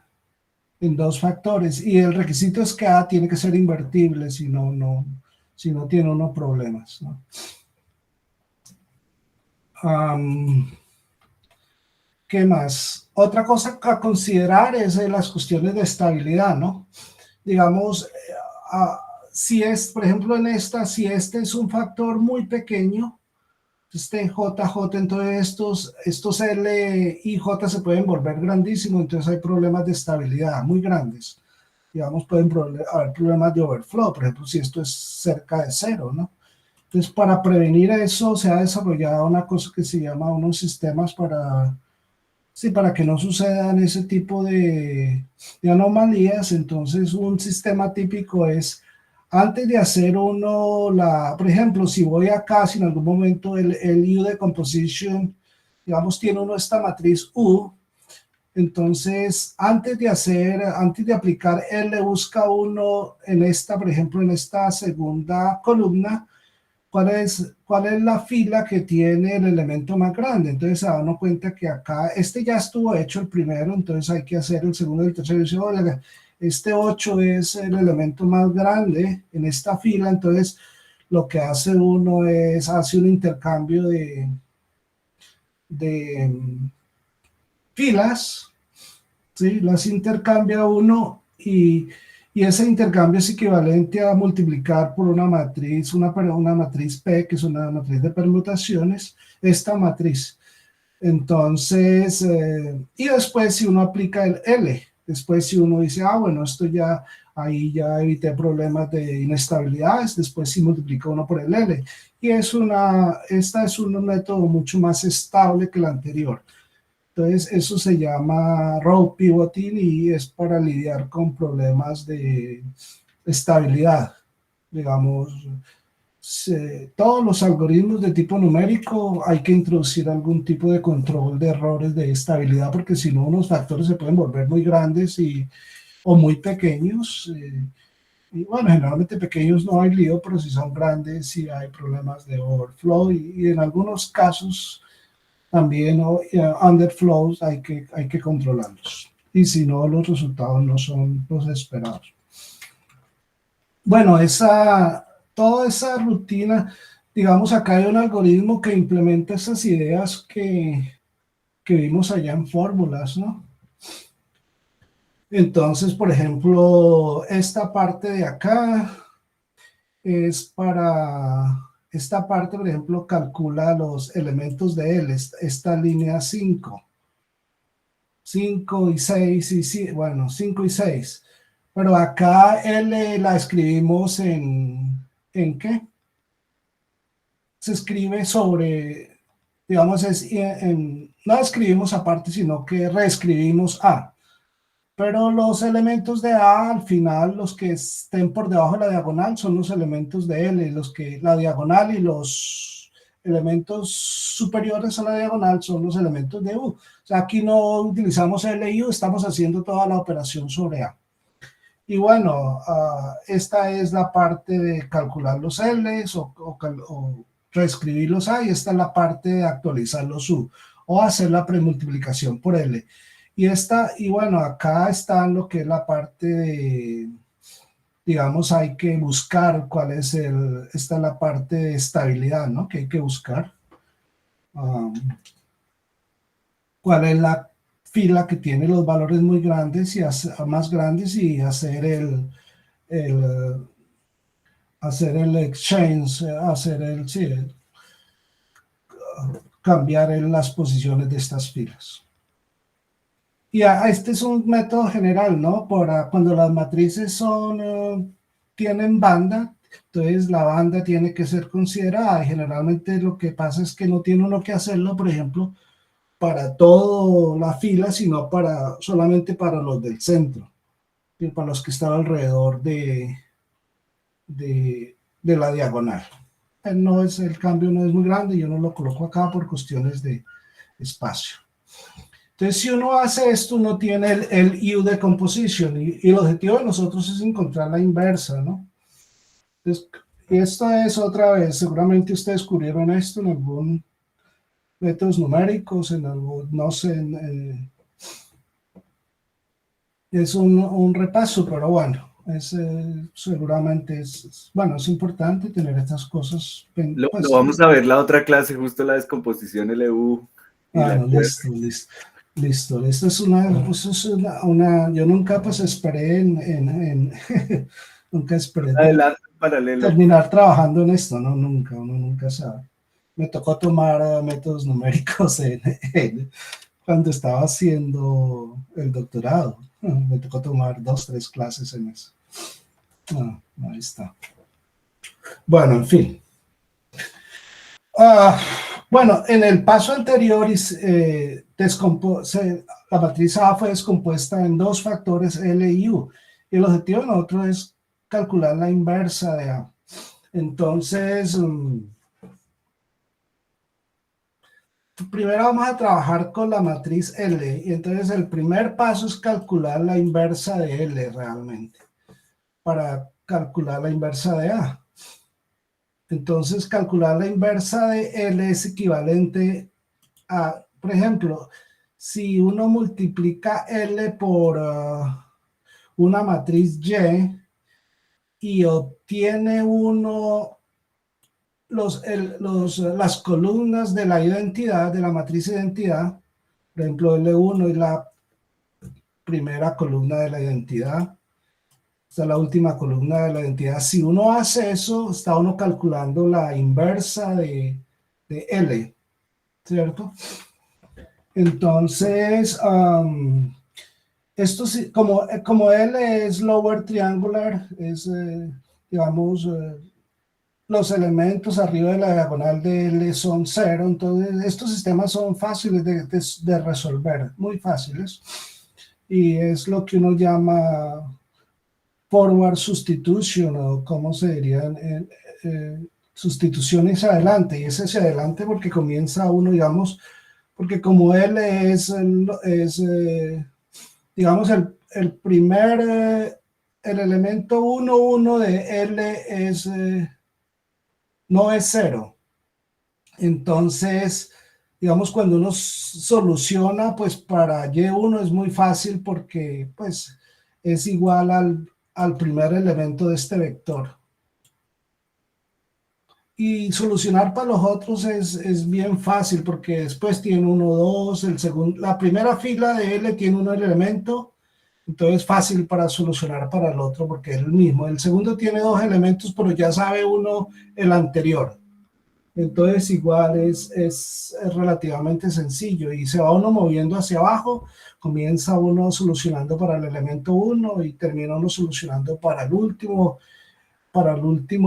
dos factores. Y el requisito es que A tiene que ser invertible, si no tiene unos problemas, ¿no? ¿Qué más? Otra cosa a considerar es las cuestiones de estabilidad, ¿no? Digamos, si es, por ejemplo, si este es un factor muy pequeño, este JJ, entonces estos L y J se pueden volver grandísimos, entonces hay problemas de estabilidad muy grandes. Digamos, pueden haber problemas de overflow, por ejemplo, si esto es cerca de cero, ¿no? Entonces, para prevenir eso, se ha desarrollado una cosa que se llama unos sistemas para que no sucedan ese tipo de anomalías. Entonces, un sistema típico es, antes de hacer por ejemplo, si voy acá, si en algún momento el U de composition, digamos, tiene uno esta matriz U, entonces, antes de aplicar L, busca uno por ejemplo, en esta segunda columna, cuál es la fila que tiene el elemento más grande. Entonces se da uno cuenta que acá, ya estuvo hecho el primero, entonces hay que hacer el segundo y el tercero. Y dice, oiga, este 8 es el elemento más grande en esta fila, entonces lo que hace uno es, hace un intercambio de filas, ¿sí? Las intercambia uno y ese intercambio es equivalente a multiplicar por una matriz, una matriz P, que es una matriz de permutaciones, esta matriz. Entonces, y después si uno aplica el L, después si uno dice, bueno, ahí ya evité problemas de inestabilidades, después si multiplica uno por el L. Y esta es un método mucho más estable que el anterior. Entonces, eso se llama row pivoting y es para lidiar con problemas de estabilidad. Digamos, todos los algoritmos de tipo numérico hay que introducir algún tipo de control de errores de estabilidad, porque si no, unos factores se pueden volver muy grandes o muy pequeños. Y bueno, generalmente pequeños no hay lío, pero si son grandes sí hay problemas de overflow y en algunos casos también underflows hay que controlarlos. Y si no, los resultados no son los esperados. Bueno, toda esa rutina, digamos, acá hay un algoritmo que implementa esas ideas que vimos allá en fórmulas, ¿no? Entonces, por ejemplo, esta parte de acá es esta parte, por ejemplo, calcula los elementos de L, esta línea 5 y 6, bueno, 5 y 6. Pero acá L la escribimos ¿en qué? se escribe sobre, digamos, no escribimos aparte, sino que reescribimos A. Pero los elementos de A, al final, los que estén por debajo de la diagonal son los elementos de L, la diagonal y los elementos superiores a la diagonal son los elementos de U. O sea, aquí no utilizamos L y U, estamos haciendo toda la operación sobre A. Y bueno, esta es la parte de calcular los L's o reescribir los A, y esta es la parte de actualizar los U o hacer la premultiplicación por L. Y bueno, acá está lo que es la parte de, digamos, hay que buscar cuál es esta es la parte de estabilidad, ¿no? Que hay que buscar. ¿Cuál es la fila que tiene los valores muy grandes y más grandes, y hacer el exchange, cambiar en las posiciones de estas filas. Y este es un método general, ¿no? Cuando las matrices tienen banda, entonces la banda tiene que ser considerada, y generalmente lo que pasa es que no tiene uno que hacerlo, por ejemplo, para toda la fila, sino solamente para los del centro, y para los que están alrededor de la diagonal. El cambio no es muy grande, yo no lo coloco acá por cuestiones de espacio. Entonces, si uno hace esto, uno tiene el U de composition, y el objetivo de nosotros es encontrar la inversa, ¿no? Entonces, esto es otra vez, seguramente ustedes descubrieron esto en algún métodos numéricos, en algo, no sé, es un repaso, pero bueno, seguramente bueno, es importante tener estas cosas. Lo vamos a ver la otra clase, justo la descomposición LU. Bueno, listo. Esto es yo nunca pues esperé nunca esperé terminar trabajando en esto, ¿no? Uno nunca sabe. Me tocó tomar métodos numéricos cuando estaba haciendo el doctorado. Me tocó tomar 2, 3 clases en eso. Ahí está. Bueno, en fin. Bueno, en el paso anterior la matriz A fue descompuesta en 2 factores L y U. Y el objetivo de nosotros es calcular la inversa de A. Entonces, primero vamos a trabajar con la matriz L, y entonces el primer paso es calcular la inversa de L realmente, para calcular la inversa de A. Entonces, calcular la inversa de L es equivalente a, por ejemplo, si uno multiplica L por una matriz Y obtiene uno las columnas de la identidad, de la matriz identidad, por ejemplo, L1 es la primera columna de la identidad, esta es la última columna de la identidad. Si uno hace eso, está uno calculando la inversa de L, ¿cierto? Entonces, esto sí, como L es lower triangular, es, digamos, los elementos arriba de la diagonal de L son 0, entonces estos sistemas son fáciles de resolver, muy fáciles, y es lo que uno llama forward substitution, o como se diría, sustituciones adelante, y es hacia adelante porque comienza uno, digamos, porque como L digamos, el elemento 1, 1 de L no es 0. Entonces, digamos, cuando uno soluciona, pues para Y1 es muy fácil porque pues es igual al primer elemento de este vector. Y solucionar para los otros es bien fácil porque después tiene 1, 2, la primera fila de L tiene un elemento, entonces es fácil para solucionar para el otro porque es el mismo. El segundo tiene 2 elementos, pero ya sabe uno el anterior. Entonces igual es relativamente sencillo, y se va uno moviendo hacia abajo, comienza uno solucionando para el elemento 1 y termina uno solucionando para el último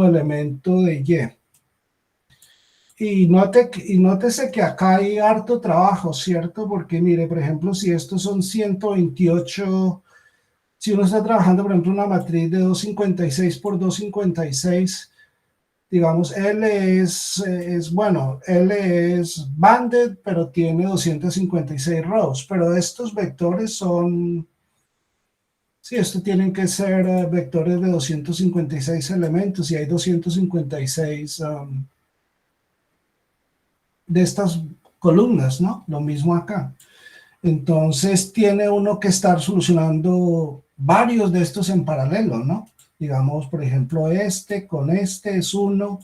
elemento de Y. Y nótese que acá hay harto trabajo, ¿cierto? Porque mire, por ejemplo, si estos son 128, si uno está trabajando, por ejemplo, una matriz de 256 por 256, digamos, L bueno, L es banded, pero tiene 256 rows, pero estos vectores son, sí, estos tienen que ser vectores de 256 elementos y hay 256 de estas columnas, ¿no? Lo mismo acá. Entonces tiene uno que estar solucionando varios de estos en paralelo, ¿no? Digamos, por ejemplo, este con este es uno,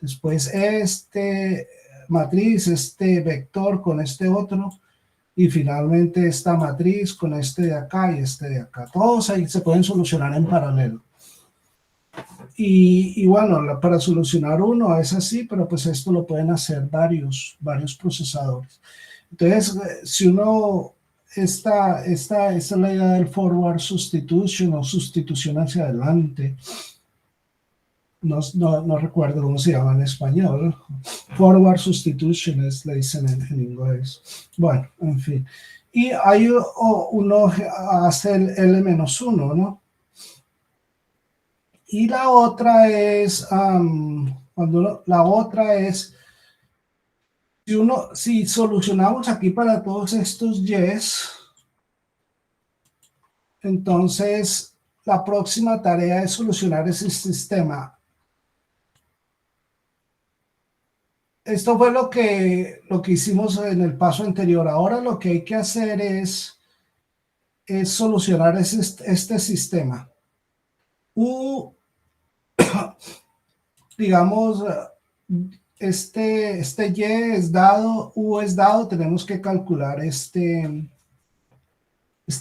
después este matriz, este vector con este otro, y finalmente esta matriz con este de acá y este de acá. Todos ahí se pueden solucionar en paralelo. Y bueno, para solucionar uno es así, pero pues esto lo pueden hacer varios procesadores. Entonces, si uno, esta es la idea del forward substitution o sustitución hacia adelante. No recuerdo cómo se llama en español. Forward substitution le dicen en inglés. Bueno, en fin. Y hay uno hace el L-1, ¿no? Y la otra es, si solucionamos aquí para todos estos yes, entonces la próxima tarea es solucionar ese sistema. Esto fue lo que hicimos en el paso anterior. Ahora lo que hay que hacer es solucionar este sistema. Digamos, este y es dado, u es dado, tenemos que calcular esta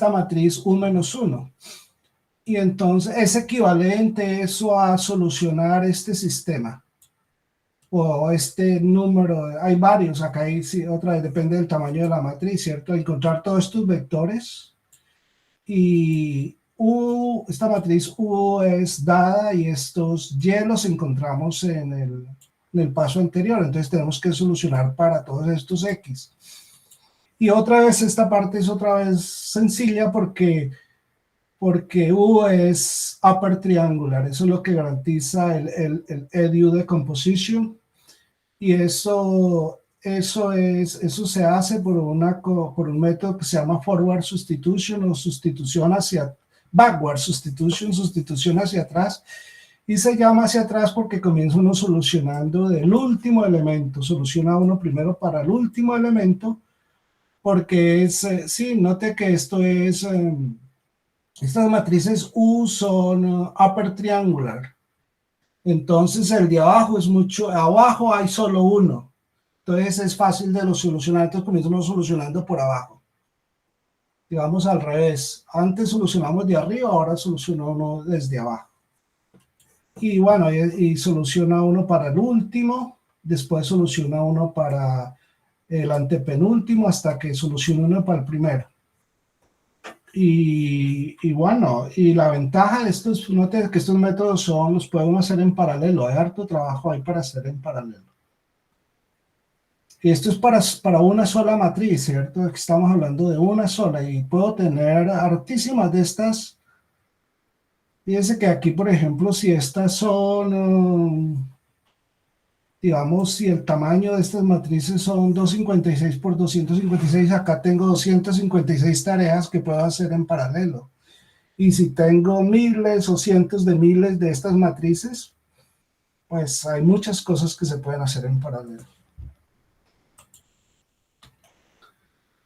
matriz u menos 1. Y entonces es equivalente eso a solucionar este sistema. O este número, hay varios, acá hay, sí, otra vez depende del tamaño de la matriz, ¿cierto? Encontrar todos estos vectores y esta matriz U es dada y estos Y los encontramos en el paso anterior, entonces tenemos que solucionar para todos estos X. Y otra vez esta parte es otra vez sencilla porque U es upper triangular, eso es lo que garantiza el EDU de composition. Y eso se hace por un método que se llama forward substitution o backward sustitución hacia atrás. Y se llama hacia atrás porque comienza uno solucionando del último elemento. Soluciona uno primero para el último elemento porque sí, note que estas matrices U son upper triangular. Entonces el de abajo abajo hay solo uno. Entonces es fácil de lo solucionar. Entonces comenzamos solucionando por abajo. Digamos al revés. Antes solucionamos de arriba, ahora soluciona uno desde abajo. Y bueno, y soluciona uno para el último, después soluciona uno para el antepenúltimo, hasta que soluciona uno para el primero. Y bueno, y la ventaja de estos, note que estos métodos los podemos hacer en paralelo. Hay harto trabajo ahí para hacer en paralelo. Y esto es para una sola matriz, ¿cierto? Estamos hablando de una sola y puedo tener hartísimas de estas. Fíjense que aquí, por ejemplo, si estas son, digamos, si el tamaño de estas matrices son 256 por 256, acá tengo 256 tareas que puedo hacer en paralelo. Y si tengo miles o cientos de miles de estas matrices, pues hay muchas cosas que se pueden hacer en paralelo.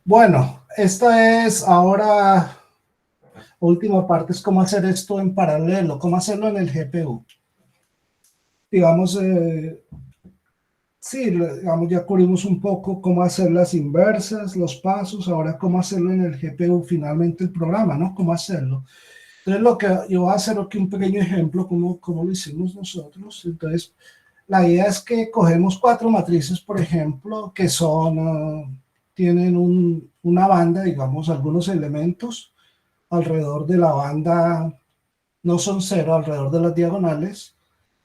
Bueno, esta es ahora, última parte, es cómo hacer esto en paralelo, cómo hacerlo en el GPU. Digamos, sí, digamos, ya cubrimos un poco cómo hacer las inversas, los pasos, ahora cómo hacerlo en el GPU, finalmente el programa, ¿no? Cómo hacerlo. Entonces, lo que yo voy a hacer aquí un pequeño ejemplo, cómo lo hicimos nosotros. Entonces, la idea es que cogemos 4 matrices, por ejemplo, que tienen una banda, digamos, algunos elementos alrededor de la banda, no son 0, alrededor de las diagonales.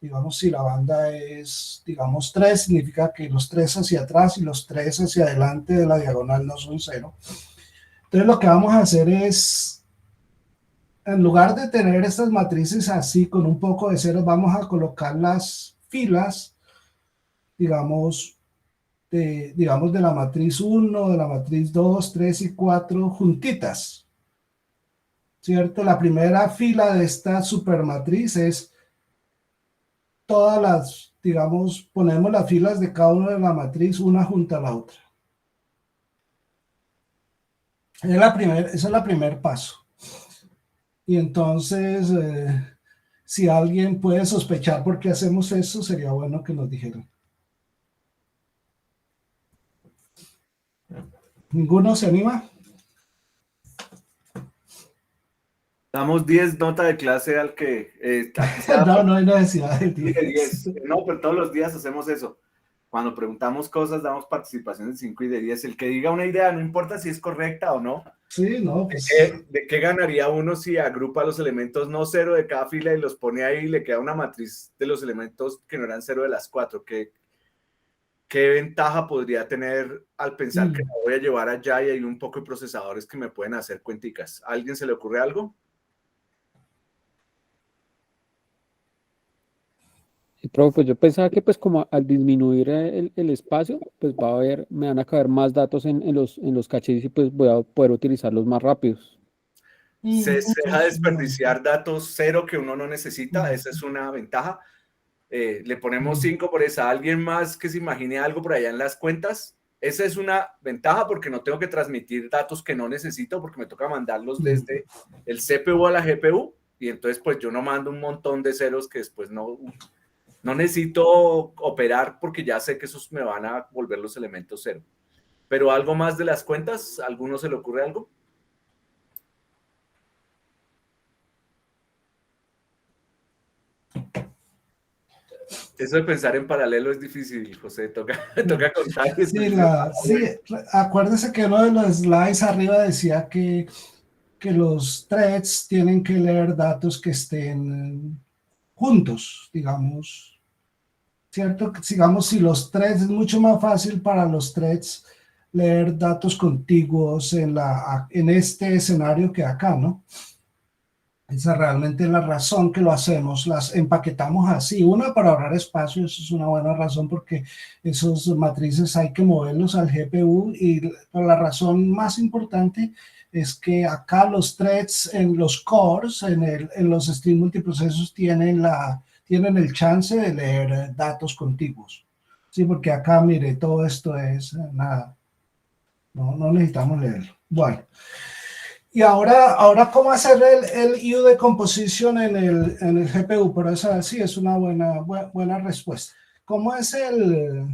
Digamos, si la banda es, digamos, 3, significa que los 3 hacia atrás y los 3 hacia adelante de la diagonal no son 0. Entonces lo que vamos a hacer es, en lugar de tener estas matrices así con un poco de ceros, vamos a colocar las filas, digamos, de la matriz 1, de la matriz 2, 3 y 4 juntitas, ¿cierto? La primera fila de esta supermatriz es todas las, digamos, ponemos las filas de cada una de la matriz una junto a la otra. Ese es el primer paso. Y entonces, si alguien puede sospechar por qué hacemos eso, sería bueno que nos dijeran. ¿Ninguno se anima? Damos 10 notas de clase al que... No, no hay necesidad de 10. No, pero todos los días hacemos eso. Cuando preguntamos cosas, damos participación de 5 y de 10. El que diga una idea, no importa si es correcta o no. Sí, no, pues... ¿De qué ganaría uno si agrupa los elementos no 0 de cada fila y los pone ahí y le queda una matriz de los elementos que no eran 0 de las 4? ¿Qué ventaja podría tener al pensar que me voy a llevar allá y hay un poco de procesadores que me pueden hacer cuenticas? ¿A alguien se le ocurre algo? Y, profe, pues yo pensaba que pues como al disminuir el espacio, pues me van a caber más datos en los cachés y pues voy a poder utilizarlos más rápidos. Se deja desperdiciar datos 0 que uno no necesita, esa es una ventaja. Le ponemos 5 por esa. ¿Alguien más que se imagine algo por allá en las cuentas? Esa es una ventaja porque no tengo que transmitir datos que no necesito porque me toca mandarlos desde el CPU a la GPU y entonces pues yo no mando un montón de ceros que después no necesito operar porque ya sé que esos me van a volver los elementos 0. Pero algo más de las cuentas, ¿a alguno se le ocurre algo? Eso de pensar en paralelo es difícil, José, toca contar. Sí, acuérdese que uno de los slides arriba decía que los threads tienen que leer datos que estén juntos, digamos, ¿cierto? Digamos, si los threads, es mucho más fácil para los threads leer datos contiguos en este escenario que acá, ¿no? Esa realmente es la razón que lo hacemos, las empaquetamos así. Una, para ahorrar espacio, eso es una buena razón porque esos matrices hay que moverlos al GPU y la razón más importante es que acá los threads en los cores, en los stream multiprocesos tienen el chance de leer datos contiguos. Sí, porque acá, mire, todo esto es nada. No necesitamos leerlo. Bueno. Y ahora ¿cómo hacer el U de composición en el GPU? Pero esa sí es una buena respuesta. ¿Cómo hacer el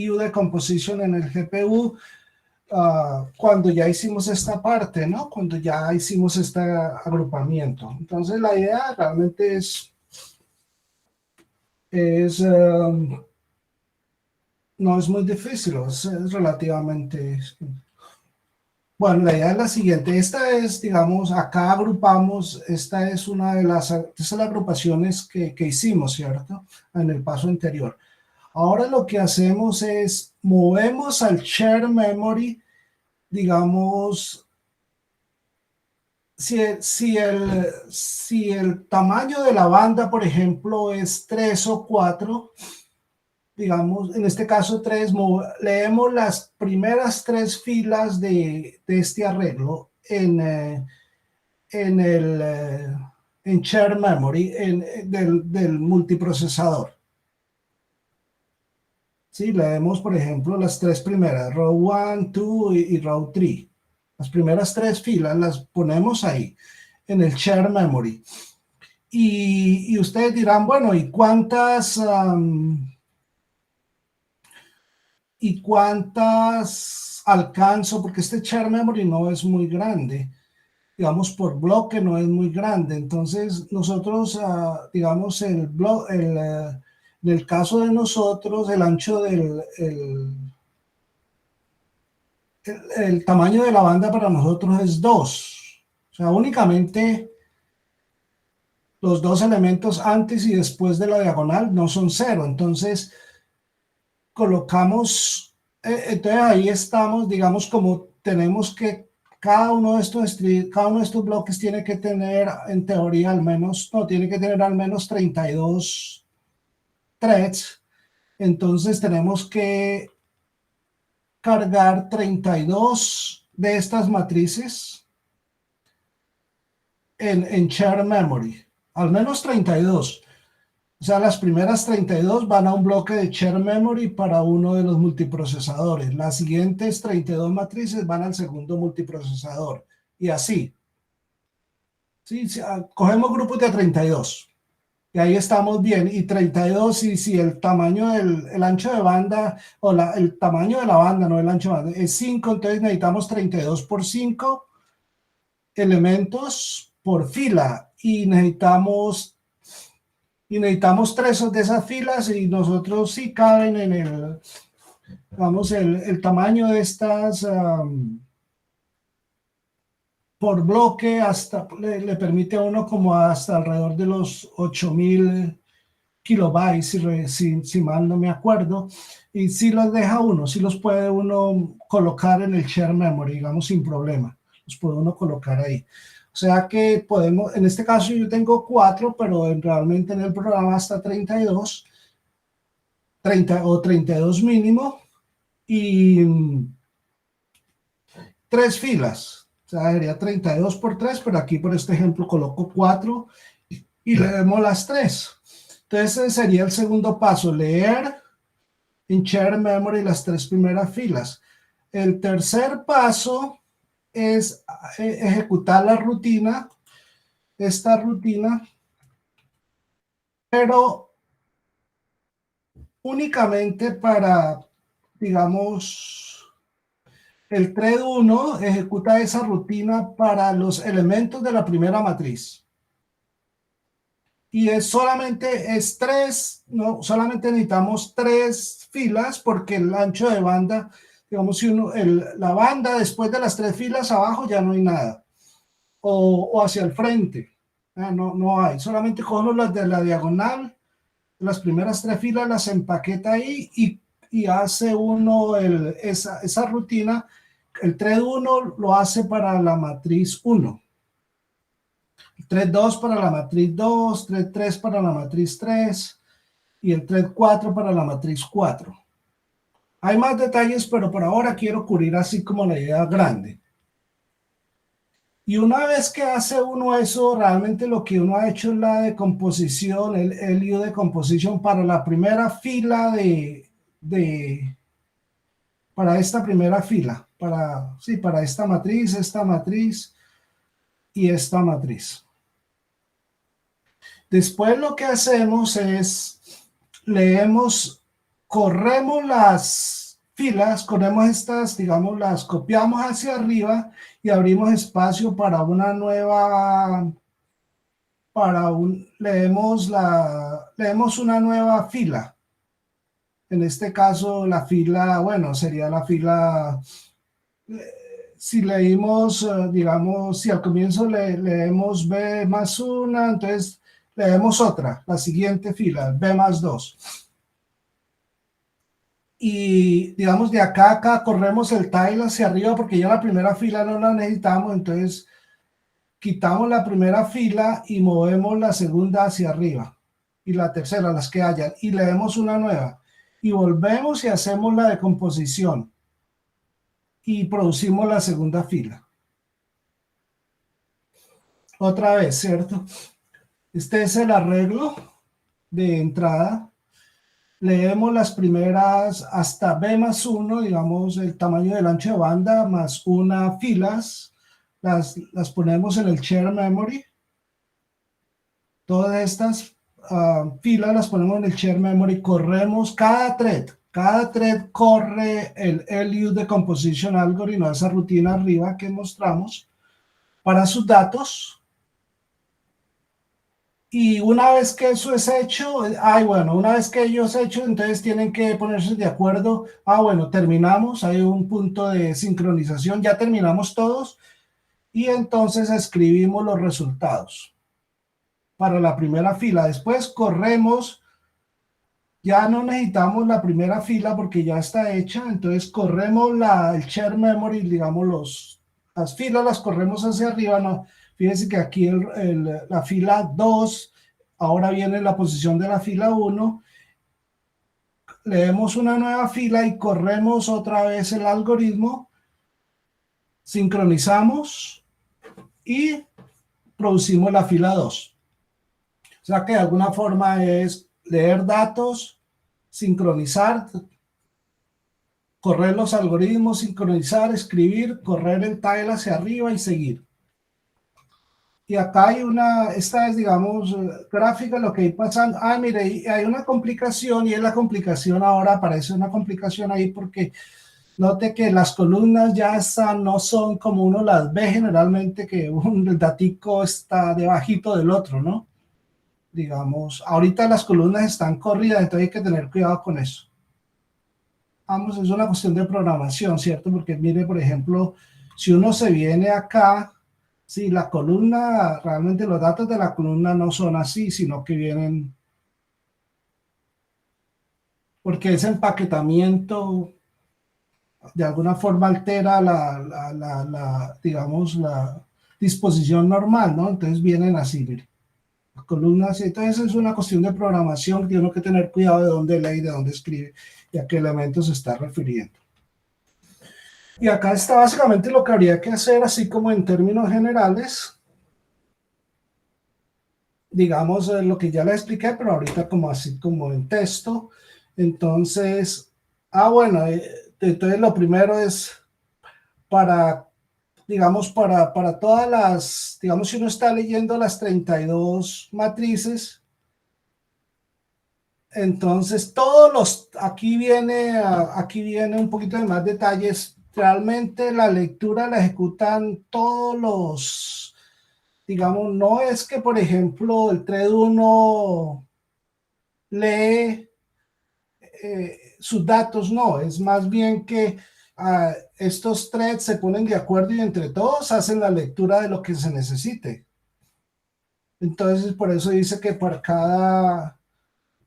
U de composición en el GPU cuando ya hicimos esta parte, ¿no? Cuando ya hicimos este agrupamiento. Entonces la idea realmente no es muy difícil, es relativamente... Bueno, la idea es la siguiente. Esta es, digamos, acá agrupamos, esta es las agrupaciones que hicimos, ¿cierto? En el paso anterior. Ahora lo que hacemos es, movemos al share memory, digamos, si el tamaño de la banda, por ejemplo, es 3 o 4, digamos, en este caso 3, leemos las primeras 3 filas de este arreglo en share memory del multiprocesador. Sí, leemos, por ejemplo, las 3 primeras, row 1, 2 y row 3. Las primeras 3 filas las ponemos ahí, en el share memory. Y ustedes dirán, bueno, ¿y cuántas alcanzo? Porque este share memory no es muy grande. Digamos, por bloque no es muy grande. Entonces, nosotros, digamos, en el caso de nosotros, el ancho el tamaño de la banda para nosotros es 2. sea, únicamente los dos elementos antes y después de la diagonal no son cero. Entonces, colocamos, entonces ahí estamos, digamos, como tenemos que, cada uno de estos bloques tiene que tener, en teoría, al menos, no, tiene que tener al menos 32 threads. Entonces tenemos que cargar 32 de estas matrices en shared memory, al menos 32. O sea, las primeras 32 van a un bloque de shared memory para uno de los multiprocesadores. Las siguientes 32 matrices van al segundo multiprocesador. Y así. ¿Sí? Cogemos grupos de 32. Y ahí estamos bien. Y 32, y si el tamaño el ancho de banda, o el tamaño de la banda, no el ancho de banda, es 5, entonces necesitamos 32 por 5 elementos por fila. Y necesitamos 3 de esas filas, y nosotros sí caben en el tamaño de estas por bloque, hasta le permite a uno como hasta alrededor de los 8000 kilobytes, si mal no me acuerdo, y sí los deja uno, sí los puede uno colocar en el share memory, digamos, sin problema, los puede uno colocar ahí. O sea que podemos, en este caso yo tengo 4, pero realmente en el programa hasta 32, 30 o 32 mínimo, y 3 filas. O sea, sería 32 por 3, pero aquí por este ejemplo coloco 4 y leemos las 3. Entonces ese sería el segundo paso, leer en shared memory las 3 primeras filas. El tercer paso es ejecutar la rutina, esta rutina, pero únicamente para, digamos, el thread 1 ejecuta esa rutina para los elementos de la primera matriz. Y solamente es 3, no, solamente necesitamos 3 filas, porque el ancho de banda, digamos, si la banda después de las 3 filas abajo ya no hay nada, o hacia el frente, no hay, solamente cojo las de la diagonal, las primeras 3 filas las empaqueta ahí, y hace uno esa rutina. El thread 1 lo hace para la matriz 1. Thread 2 para la matriz 2, thread 3 para la matriz 3 y el thread 4 para la matriz 4. Hay más detalles, pero por ahora quiero cubrir así como la idea grande. Y una vez que hace uno eso, realmente lo que uno ha hecho es la decomposición, el LU decomposition para la primera fila para esta primera fila, para esta matriz y esta matriz. Después lo que hacemos es corremos las filas, corremos estas, digamos, las copiamos hacia arriba y abrimos espacio para una nueva, leemos una nueva fila. En este caso la fila, bueno, sería la fila, si leímos, digamos, si al comienzo leemos B más 1, entonces leemos otra, la siguiente fila, B más 2. Y digamos, de acá a acá corremos el tile hacia arriba, porque ya la primera fila no la necesitamos, entonces quitamos la primera fila y movemos la segunda hacia arriba, y la tercera, las que hayan, y leemos una nueva, y volvemos y hacemos la decomposición, y producimos la segunda fila. Otra vez, ¿cierto? Este es el arreglo de entrada. Leemos las primeras hasta B más 1, digamos, el tamaño del ancho de banda, más una filas. Las ponemos en el share memory. Todas estas filas las ponemos en el share memory. Corremos cada thread corre el LU decomposition algorithm, esa rutina arriba que mostramos, para sus datos. Y una vez que eso es hecho, una vez que ellos hecho, entonces tienen que ponerse de acuerdo. Bueno, terminamos, hay un punto de sincronización, ya terminamos todos. y entonces escribimos los resultados para la primera fila. Después corremos, ya no necesitamos la primera fila porque ya está hecha, entonces corremos el share memory, digamos, las filas las corremos hacia arriba. No, fíjense que aquí la fila 2 ahora viene en la posición de la fila 1. Leemos una nueva fila y corremos otra vez el algoritmo, sincronizamos y producimos la fila 2. O sea que de alguna forma es leer datos, sincronizar, correr los algoritmos, sincronizar, escribir, correr el tile hacia arriba y seguir. Y acá hay esta es, digamos, gráfica, lo que hay pasando. Ah, mire, hay una complicación y es la complicación ahora, aparece una complicación ahí porque note que las columnas ya no son como uno las ve generalmente, que el datico está debajito del otro, ¿no? Digamos, ahorita las columnas están corridas, entonces hay que tener cuidado con eso. Vamos, es una cuestión de programación, ¿cierto? Porque mire, por ejemplo, si uno se viene acá, sí, la columna, realmente los datos de la columna no son así, sino que vienen, porque ese empaquetamiento de alguna forma altera digamos, la disposición normal, ¿no? Entonces vienen así, mire, las columnas, entonces es una cuestión de programación, tiene que tener cuidado de dónde lee y de dónde escribe y a qué elementos se está refiriendo. Y acá está básicamente lo que habría que hacer, así como en términos generales, digamos lo que ya le expliqué, pero ahorita como así como en texto. Entonces, bueno, entonces lo primero es digamos, para todas las, digamos, si uno está leyendo las 32 matrices, entonces aquí viene un poquito de más detalles. Realmente la lectura la ejecutan todos los, digamos, no es que, por ejemplo, el thread 1 lee sus datos, no, es más bien que estos threads se ponen de acuerdo y entre todos hacen la lectura de lo que se necesite. Entonces, por eso dice que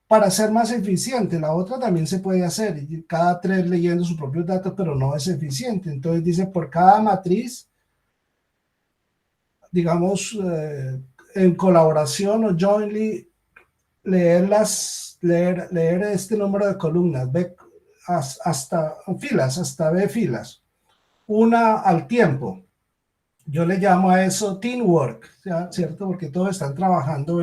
para ser más eficiente, la otra también se puede hacer, cada thread leyendo sus propios datos, pero no es eficiente. Entonces dice, por cada matriz, digamos, en colaboración o jointly, leer este número de columnas, hasta filas, hasta B filas, una al tiempo. Yo le llamo a eso teamwork, ¿cierto? Porque todos están trabajando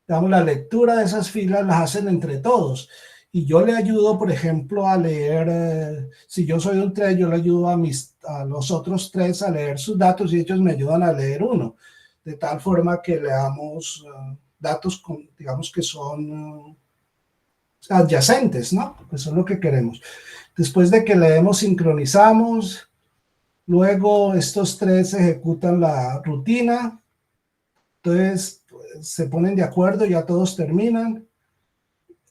digamos, la lectura de esas filas las hacen entre todos. Y yo le ayudo, por ejemplo, a leer, si yo soy un thread, yo le ayudo a los otros threads a leer sus datos y ellos me ayudan a leer uno, de tal forma que leamos datos, digamos, que son adyacentes, ¿no? Eso es lo que queremos. Después de que leemos, sincronizamos, luego estos threads ejecutan la rutina, entonces se ponen de acuerdo, ya todos terminan.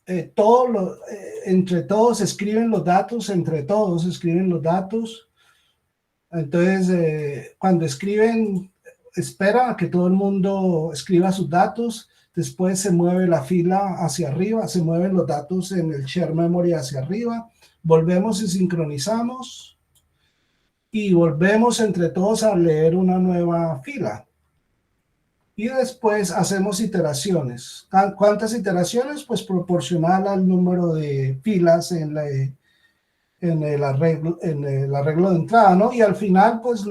Entre todos escriben los datos, entre todos escriben los datos. Entonces, cuando escriben, esperan a que todo el mundo escriba sus datos. Después se mueve la fila hacia arriba, se mueven los datos en el share memory hacia arriba. Volvemos y sincronizamos. Y volvemos entre todos a leer una nueva fila. Y después hacemos iteraciones. ¿Cuántas iteraciones? Pues proporcional al número de filas en el arreglo de entrada, ¿no? Y al final, pues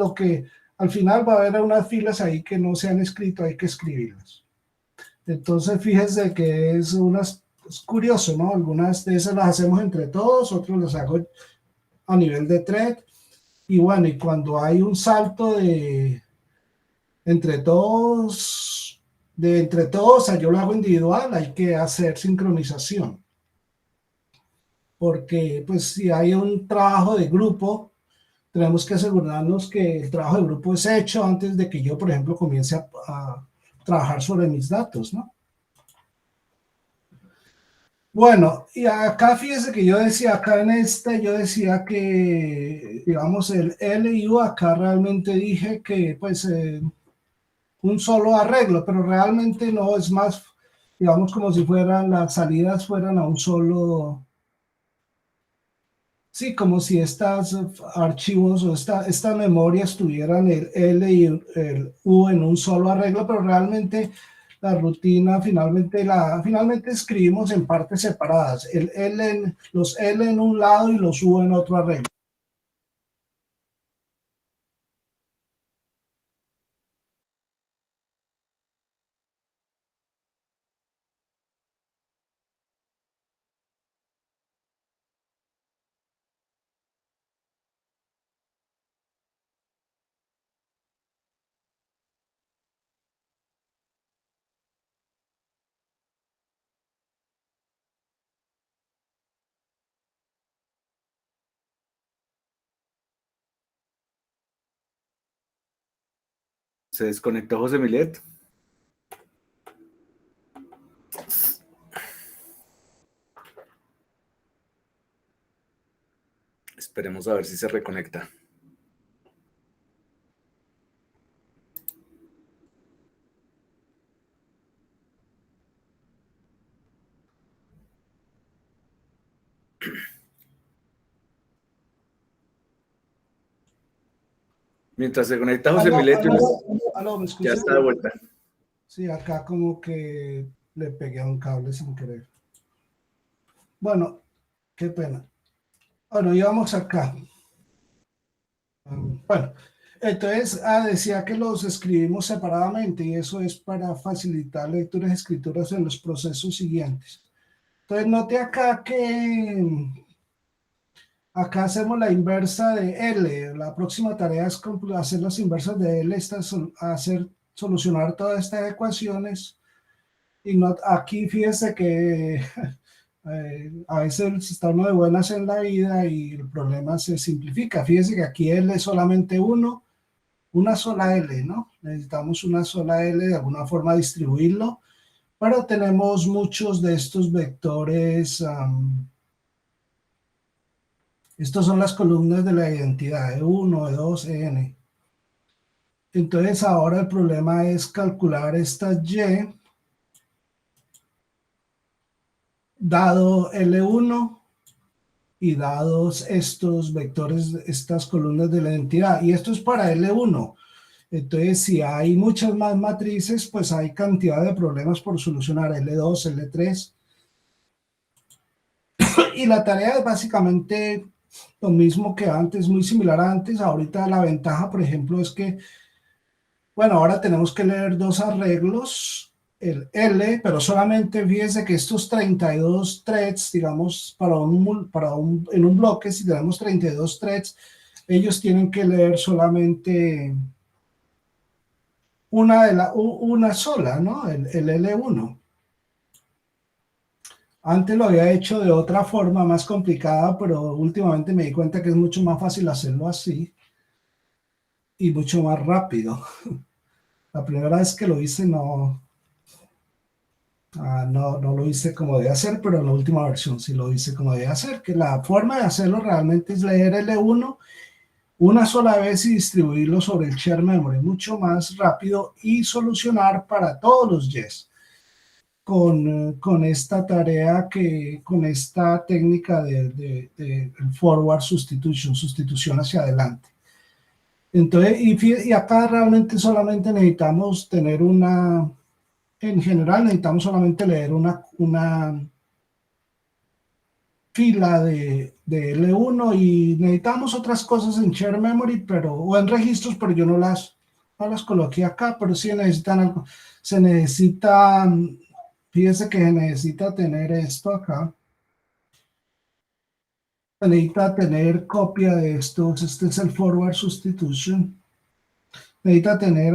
al final va a haber unas filas ahí que no se han escrito, hay que escribirlas. Entonces, fíjense que es curioso, ¿no? Algunas de esas las hacemos entre todos, otras las hago a nivel de thread. Y bueno, y cuando hay un salto entre todos, yo lo hago individual, hay que hacer sincronización. Porque pues si hay un trabajo de grupo, tenemos que asegurarnos que el trabajo de grupo es hecho antes de que yo, por ejemplo, comience a trabajar sobre mis datos, ¿no? Bueno, y acá fíjese que yo decía, acá en yo decía que, digamos, el L y U, acá realmente dije que, pues, un solo arreglo, pero realmente no, es más, digamos, como si fueran las salidas fueran a un solo, sí, como si estas archivos o esta memoria estuvieran el L y el U en un solo arreglo, pero realmente la rutina finalmente escribimos en partes separadas, los L en un lado y los U en otro arreglo. Se desconectó José Milet. Esperemos a ver si se reconecta. Mientras se conecta José Milet, ¿Me ya escucha? está de vuelta. Sí, acá como que le pegué a un cable sin querer. Bueno, qué pena. Bueno, íbamos acá. Bueno, entonces decía que los escribimos separadamente y eso es para facilitar lecturas y escrituras en los procesos siguientes. Entonces note acá que acá hacemos la inversa de L. La próxima tarea es hacer las inversas de L, solucionar todas estas ecuaciones. Y aquí fíjese que a veces está uno de buenas en la vida y el problema se simplifica. Fíjese que aquí L es solamente una sola L, ¿no? Necesitamos una sola L, de alguna forma distribuirlo, pero tenemos muchos de estos vectores. Estos son las columnas de la identidad, E1, E2, En. Entonces ahora el problema es calcular esta Y, dado L1 y dados estos vectores, estas columnas de la identidad. Y esto es para L1. Entonces, si hay muchas más matrices, pues hay cantidad de problemas por solucionar, L2, L3. Y la tarea es básicamente lo mismo que antes, muy similar a antes. Ahorita la ventaja, por ejemplo, es que, bueno, ahora tenemos que leer dos arreglos, el L, pero solamente fíjense que estos 32 threads, digamos, en un bloque, si tenemos 32 threads, ellos tienen que leer solamente una sola, ¿no? El L1. Antes lo había hecho de otra forma más complicada, pero últimamente me di cuenta que es mucho más fácil hacerlo así y mucho más rápido. La primera vez que lo hice no lo hice como debe hacer, pero en la última versión sí lo hice como debe hacer, que la forma de hacerlo realmente es leer L1 una sola vez y distribuirlo sobre el share memory, mucho más rápido y solucionar para todos los yes. Con esta tarea con esta técnica de forward substitution, sustitución hacia adelante. Entonces, y acá realmente solamente necesitamos tener en general necesitamos solamente leer una fila de L1 y necesitamos otras cosas en share memory, o en registros, pero yo no las coloqué acá, pero sí necesitan algo. Se necesita, fíjese que se necesita tener esto acá. Se necesita tener copia de estos, este es el forward substitution. Necesita tener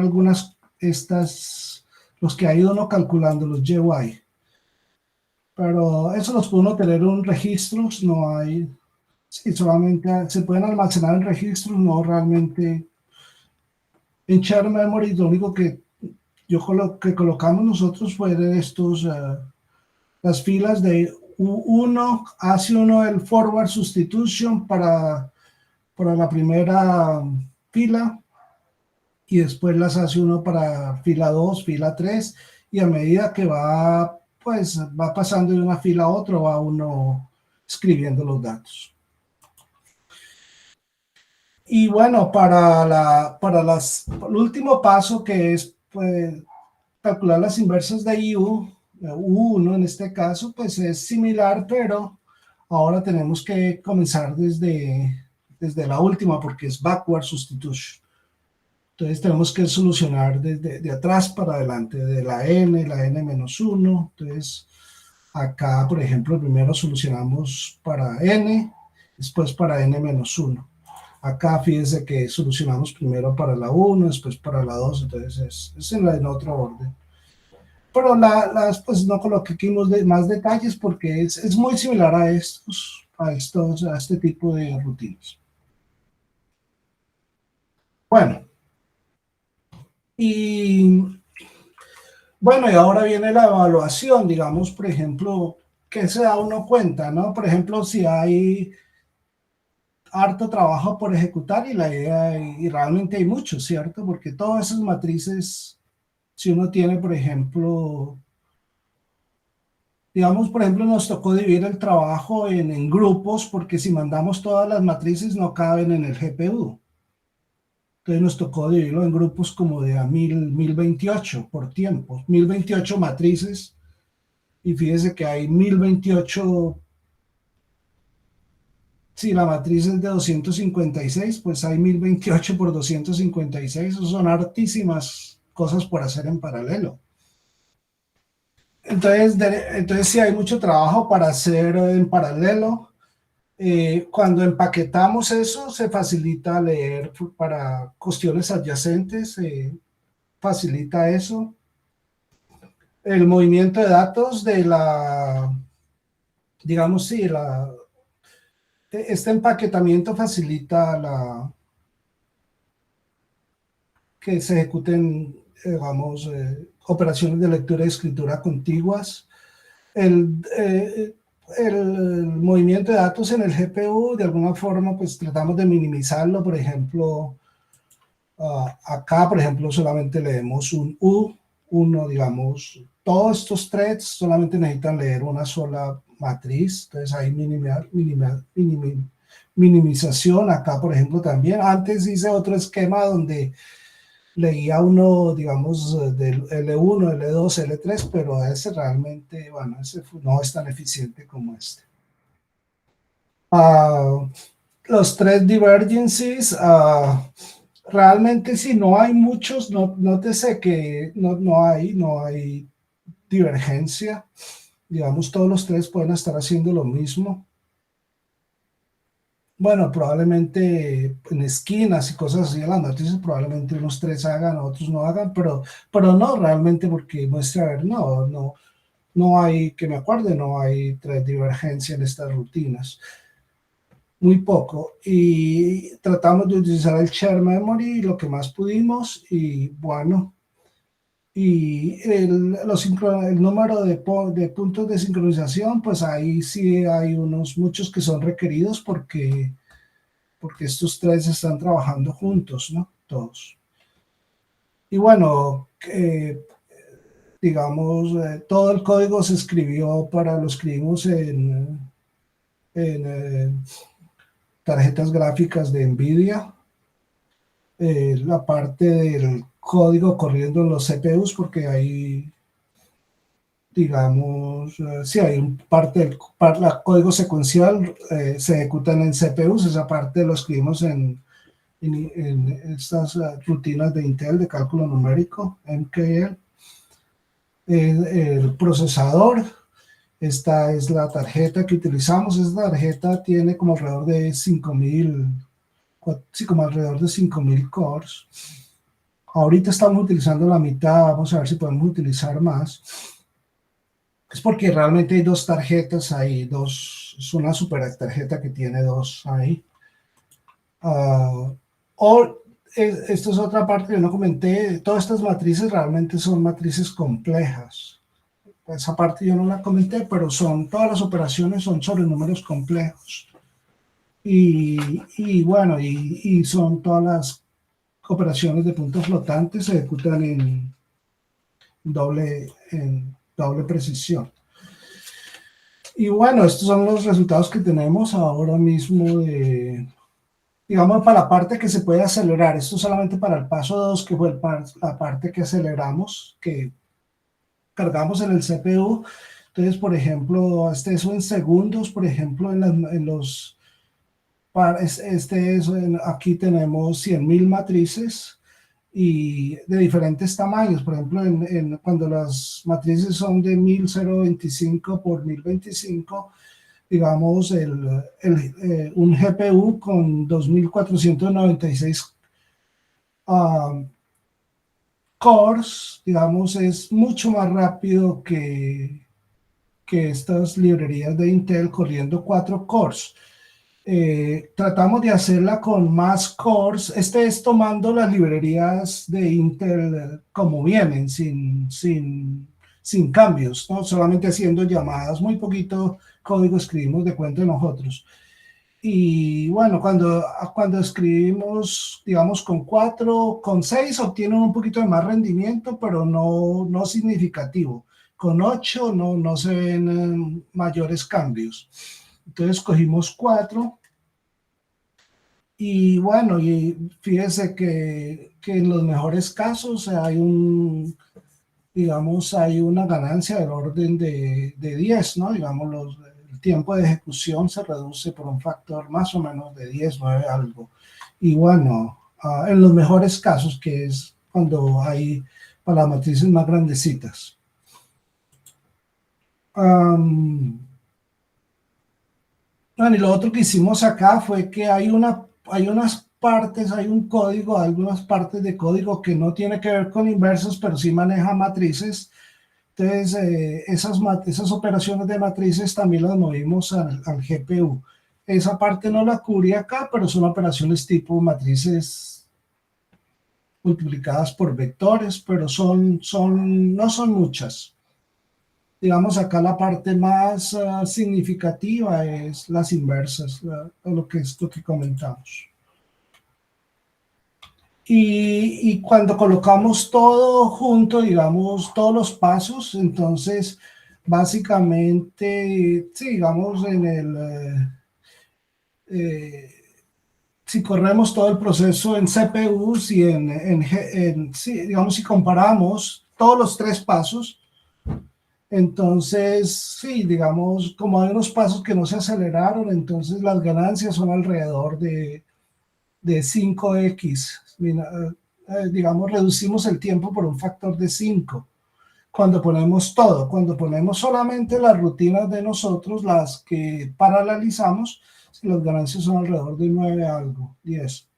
los que ha ido uno calculando, los GY. Pero eso los puede uno tener en registros, no hay. Sí, solamente se pueden almacenar en registros, no realmente. En share memory, lo único que colocamos nosotros fue las filas de U1 hace uno el forward substitution para la primera fila, y después las hace uno para fila 2, fila 3, y a medida que va, pues va pasando de una fila a otra, va uno escribiendo los datos. Y bueno, el último paso, que es pues, calcular las inversas de U1 en este caso, pues es similar, pero ahora tenemos que comenzar desde la última, porque es backward substitution. Entonces tenemos que solucionar desde de atrás para adelante, de la n-1. Entonces acá, por ejemplo, primero solucionamos para n, después para n-1. Acá fíjense que solucionamos primero para la 1, después para la 2, entonces es en otro orden. Pero pues no coloqué aquí más detalles porque es muy similar a este tipo de rutinas. Bueno, y ahora viene la evaluación, digamos, por ejemplo, ¿qué se da uno cuenta, no? Por ejemplo, si hay harto trabajo por ejecutar y realmente hay mucho, ¿cierto? Porque todas esas matrices, si uno tiene, por ejemplo, digamos, por ejemplo, nos tocó dividir el trabajo en grupos, porque si mandamos todas las matrices no caben en el GPU. Entonces nos tocó dividirlo en grupos como de a 1028 por tiempo, 1028 matrices, y fíjese que hay 1028. Si la matriz es de 256, pues hay 1028 por 256, eso son hartísimas cosas por hacer en paralelo. Entonces sí hay mucho trabajo para hacer en paralelo. Cuando empaquetamos eso, se facilita leer para cuestiones adyacentes, facilita eso. El movimiento de datos digamos, sí, este empaquetamiento facilita que se ejecuten, digamos, operaciones de lectura y escritura contiguas. El movimiento de datos en el GPU, de alguna forma, pues tratamos de minimizarlo. Por ejemplo, acá, por ejemplo, solamente leemos un U1, digamos, todos estos threads solamente necesitan leer una sola matriz, entonces hay minimización. Acá, por ejemplo, también, antes hice otro esquema donde leía uno, digamos, del L1, L2, L3, pero ese realmente, bueno, ese no es tan eficiente como este. Los thread divergences, realmente si no hay muchos, nótese que no hay divergencia. Digamos, todos los tres pueden estar haciendo lo mismo. Bueno, probablemente en esquinas y cosas así, en las matrices probablemente unos tres hagan, otros no hagan, pero no realmente, porque muestra, a ver, no hay, que me acuerde, no hay divergencia en estas rutinas. Muy poco. Y tratamos de utilizar el share memory lo que más pudimos, y bueno, y el número de puntos de sincronización, pues ahí sí hay muchos que son requeridos porque estos tres están trabajando juntos, ¿no? Todos. Y bueno, digamos, todo el código se escribió lo escribimos en tarjetas gráficas de NVIDIA. La parte del código corriendo en los CPUs, porque hay, digamos, sí hay parte del código secuencial, se ejecutan en CPUs. Esa parte lo escribimos en estas rutinas de Intel de cálculo numérico, MKL. El procesador, esta es la tarjeta que utilizamos. Esta tarjeta tiene como alrededor de 5.000 cores. Ahorita estamos utilizando la mitad, vamos a ver si podemos utilizar más. Es porque realmente hay dos tarjetas ahí, es una super tarjeta que tiene dos ahí. Esto es otra parte que no comenté. Todas estas matrices realmente son matrices complejas. esa parte yo no la comenté, pero todas las operaciones son sobre números complejos. Y bueno, y son todas las operaciones de puntos flotantes se ejecutan en doble precisión. Y bueno, estos son los resultados que tenemos ahora mismo digamos, para la parte que se puede acelerar. Esto solamente para el paso 2, que fue la parte que aceleramos, que cargamos en el CPU. Entonces, por ejemplo, eso en segundos, por ejemplo, aquí tenemos 100.000 matrices y de diferentes tamaños. Por ejemplo, cuando las matrices son de 1025 por 1025, digamos, un GPU con 2496 cores, digamos, es mucho más rápido que estas librerías de Intel corriendo 4 cores. Tratamos de hacerla con más cores. Es tomando las librerías de Intel como vienen, sin cambios, ¿no? Solamente haciendo llamadas, muy poquito código escribimos de cuenta de nosotros. Y bueno, cuando escribimos, digamos, con 4, con 6 obtienen un poquito de más rendimiento, pero no significativo. Con 8 no se ven mayores cambios. Entonces cogimos 4 y bueno, y fíjese que en los mejores casos hay una ganancia del orden de 10, ¿no? Digamos, el tiempo de ejecución se reduce por un factor más o menos de 10, 9 algo. Y bueno, en los mejores casos, que es cuando hay para las matrices más grandecitas. Bueno, y lo otro que hicimos acá fue que hay unas partes, hay un código, algunas partes de código que no tiene que ver con inversos, pero sí maneja matrices. Entonces, esas operaciones de matrices también las movimos al GPU. Esa parte no la cubrí acá, pero son operaciones tipo matrices multiplicadas por vectores, pero no son muchas. Digamos, acá la parte más significativa es las inversas, lo que comentamos. Y cuando colocamos todo junto, digamos, todos los pasos, entonces, básicamente, sí, digamos, si corremos todo el proceso en CPUs y sí, digamos, si comparamos todos los 3 pasos, entonces, sí, digamos, como hay unos pasos que no se aceleraron, entonces las ganancias son alrededor de 5x. Digamos, reducimos el tiempo por un factor de 5. Cuando ponemos todo, cuando ponemos solamente las rutinas de nosotros, las que paralelizamos, las ganancias son alrededor de 9 algo, 10.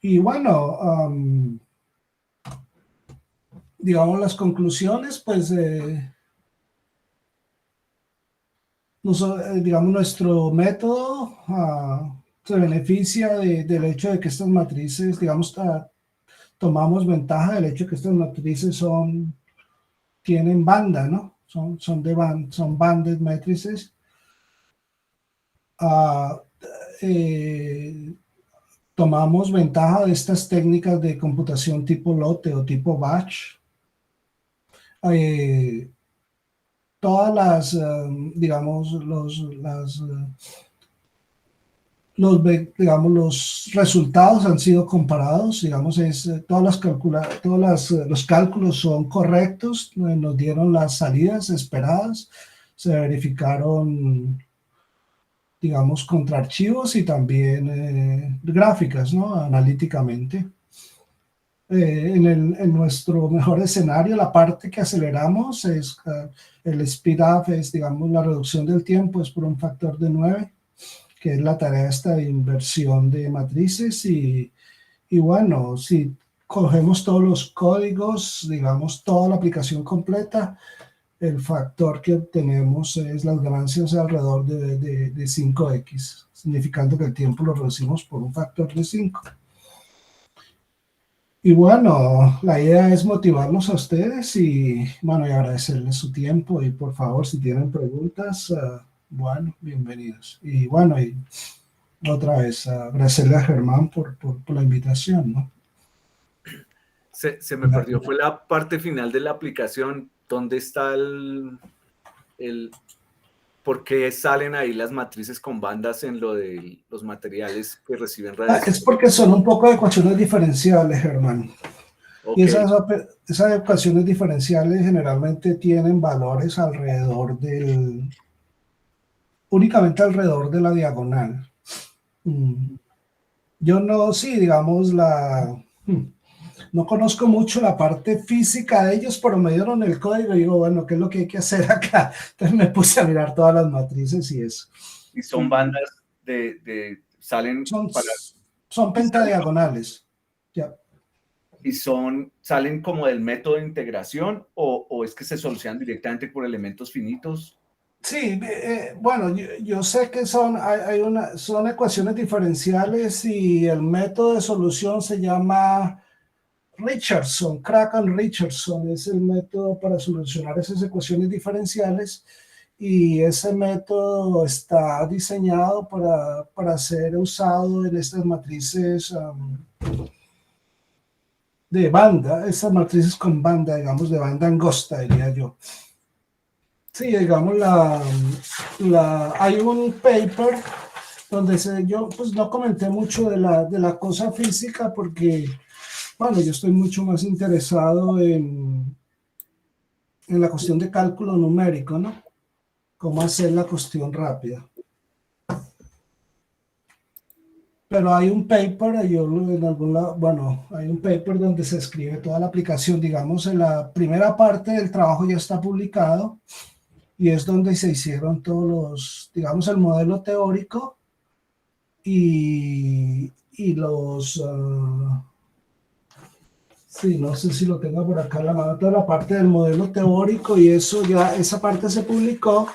Y bueno, digamos, las conclusiones, pues, digamos, nuestro método se beneficia del hecho de que estas matrices, digamos, tomamos ventaja del hecho de que estas matrices tienen banda, ¿no? Son banded matrices. Tomamos ventaja de estas técnicas de computación tipo lote o tipo batch. Todas las, digamos, los resultados han sido comparados, digamos, los cálculos son correctos, nos dieron las salidas esperadas, se verificaron, digamos, contra archivos y también gráficas, ¿no? Analíticamente. En nuestro mejor escenario, la parte que aceleramos es el speed up, es, digamos, la reducción del tiempo, es por un factor de 9, que es la tarea esta de inversión de matrices. Y bueno, si cogemos todos los códigos, digamos, toda la aplicación completa, el factor que obtenemos es las ganancias alrededor de 5x, significando que el tiempo lo reducimos por un factor de 5. Y bueno, la idea es motivarlos a ustedes y bueno, y agradecerles su tiempo y por favor, si tienen preguntas, bueno, bienvenidos. Y bueno, y otra vez agradecerle a Germán por la invitación, ¿no? Se me perdió, fue la parte final de la aplicación. ¿Dónde está el por qué salen ahí las matrices con bandas en lo de los materiales que reciben radiación? Es porque son un poco de ecuaciones diferenciales, Germán. Y Ok, esas ecuaciones diferenciales generalmente tienen valores únicamente alrededor de la diagonal. Yo no, sí, digamos, no conozco mucho la parte física de ellos, pero me dieron el código y digo, bueno, ¿qué es lo que hay que hacer acá? Entonces me puse a mirar todas las matrices y eso. y son bandas salen Son, para son pentadiagonales. Ya. y salen como del método de integración o es que se solucionan directamente por elementos finitos. Sí, bueno, yo sé que son ecuaciones diferenciales y el método de solución se llama Richardson, Krakan-Richardson es el método para solucionar esas ecuaciones diferenciales y ese método está diseñado para ser usado en estas matrices de banda, estas matrices con banda, digamos, de banda angosta, diría yo. Sí, digamos, hay un paper donde yo pues no comenté mucho de la cosa física porque, bueno, yo estoy mucho más interesado en la cuestión de cálculo numérico, ¿no? Cómo hacer la cuestión rápida. Pero hay un paper, yo en algún lado, bueno, hay un paper donde se escribe toda la aplicación, digamos, en la primera parte del trabajo ya está publicado y es donde se hicieron todos digamos, el modelo teórico y sí, no sé si lo tengo por acá en la mano, toda la parte del modelo teórico y eso ya, esa parte se publicó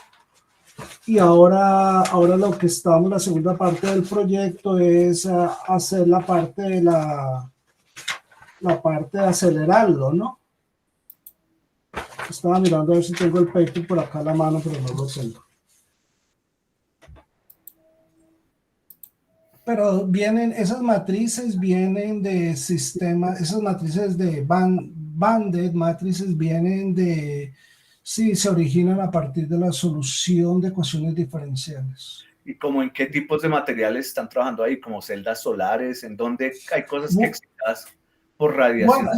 y ahora lo que estamos, la segunda parte del proyecto es hacer la parte de acelerarlo, ¿no? Estaba mirando a ver si tengo el paper por acá en la mano, pero no lo tengo. Pero esas matrices vienen de sistemas, esas matrices de banded matrices vienen sí, se originan a partir de la solución de ecuaciones diferenciales. ¿Y como en qué tipos de materiales están trabajando ahí? ¿Como celdas solares? ¿En dónde hay cosas que excitadas por radiación? Bueno,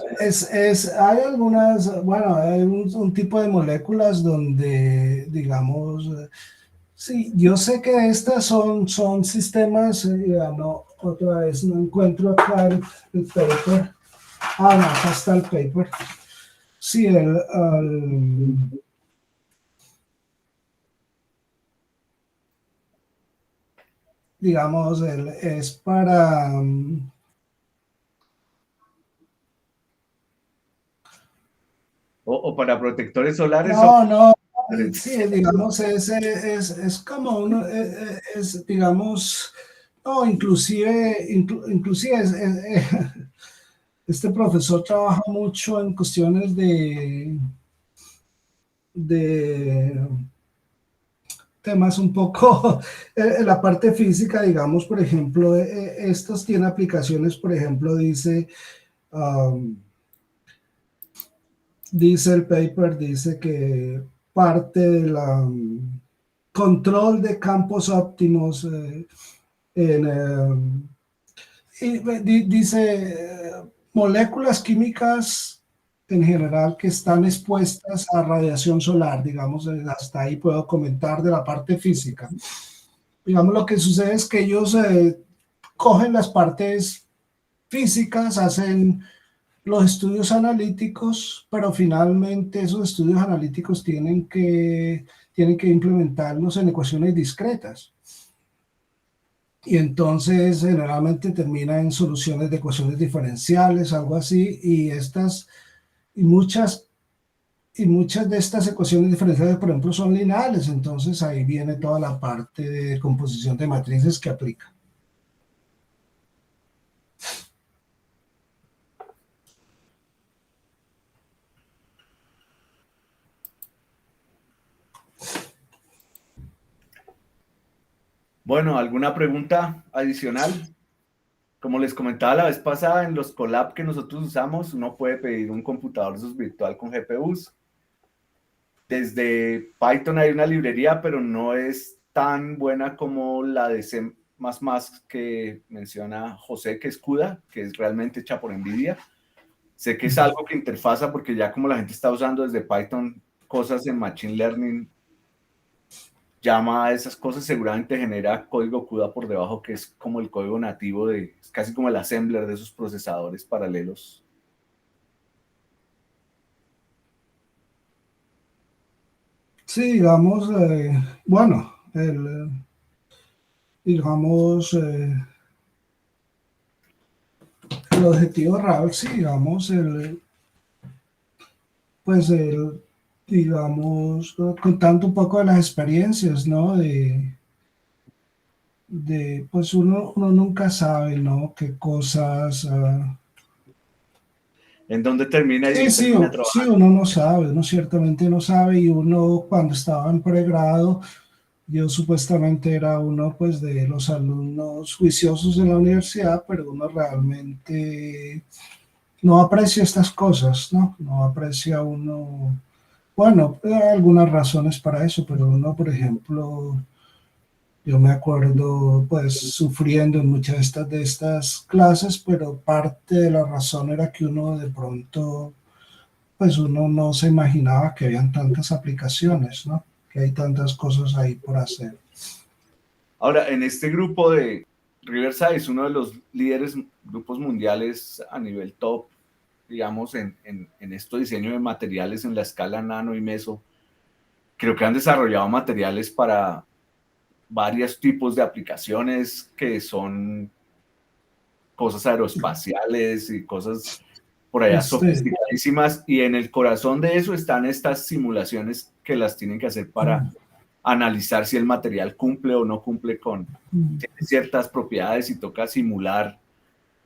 hay algunas, bueno, hay un tipo de moléculas donde, digamos, sí, yo sé que estas son sistemas, no, otra vez no encuentro acá el paper. Ah, no, acá está el paper. Sí, digamos, es para... ¿O para protectores solares o no, diferentes? sí, digamos, es como uno, digamos, no, inclusive este profesor trabaja mucho en cuestiones de temas un poco en la parte física, digamos, por ejemplo, estos tienen aplicaciones, por ejemplo, dice el paper, dice que parte del control de campos óptimos dice moléculas químicas en general que están expuestas a radiación solar, digamos, hasta ahí puedo comentar de la parte física. Digamos, lo que sucede es que ellos cogen las partes físicas, hacen los estudios analíticos, pero finalmente esos estudios analíticos tienen que implementarlos en ecuaciones discretas. Y entonces generalmente termina en soluciones de ecuaciones diferenciales, algo así, y muchas de estas ecuaciones diferenciales, por ejemplo, son lineales, entonces ahí viene toda la parte de composición de matrices que aplica. Bueno, ¿alguna pregunta adicional? Como les comentaba la vez pasada, en los Colab que nosotros usamos, uno puede pedir un computador de esos virtual con GPUs. Desde Python hay una librería, pero no es tan buena como la de C++ que menciona José, que es CUDA, que es realmente hecha por NVIDIA. Sé que es algo que interfaza porque ya como la gente está usando desde Python cosas en Machine Learning, llama a esas cosas, seguramente genera código CUDA por debajo, que es como el código nativo es casi como el assembler de esos procesadores paralelos. Sí, digamos, bueno, digamos, el objetivo real, sí, digamos, pues digamos, contando un poco de las experiencias, ¿no? Pues uno nunca sabe, ¿no? Qué cosas. ¿En dónde termina y en Sí, qué sí, termina sí, trabajando? uno no sabe, uno ciertamente no sabe, y uno cuando estaba en pregrado, yo supuestamente era uno pues de los alumnos juiciosos en la universidad, pero uno realmente no aprecia estas cosas, ¿no? No aprecia uno, bueno, hay algunas razones para eso, pero uno, por ejemplo, yo me acuerdo pues sufriendo en muchas de estas clases, pero parte de la razón era que uno de pronto, pues uno no se imaginaba que habían tantas aplicaciones, ¿no? Que hay tantas cosas ahí por hacer. Ahora, en este grupo de Riverside es uno de los líderes grupos mundiales a nivel top, digamos, en esto diseño de materiales en la escala nano y meso. Creo que han desarrollado materiales para varios tipos de aplicaciones que son cosas aeroespaciales y cosas por allá Este, sofisticadísimas, y en el corazón de eso están estas simulaciones que las tienen que hacer para analizar si el material cumple o no cumple tiene ciertas propiedades y toca simular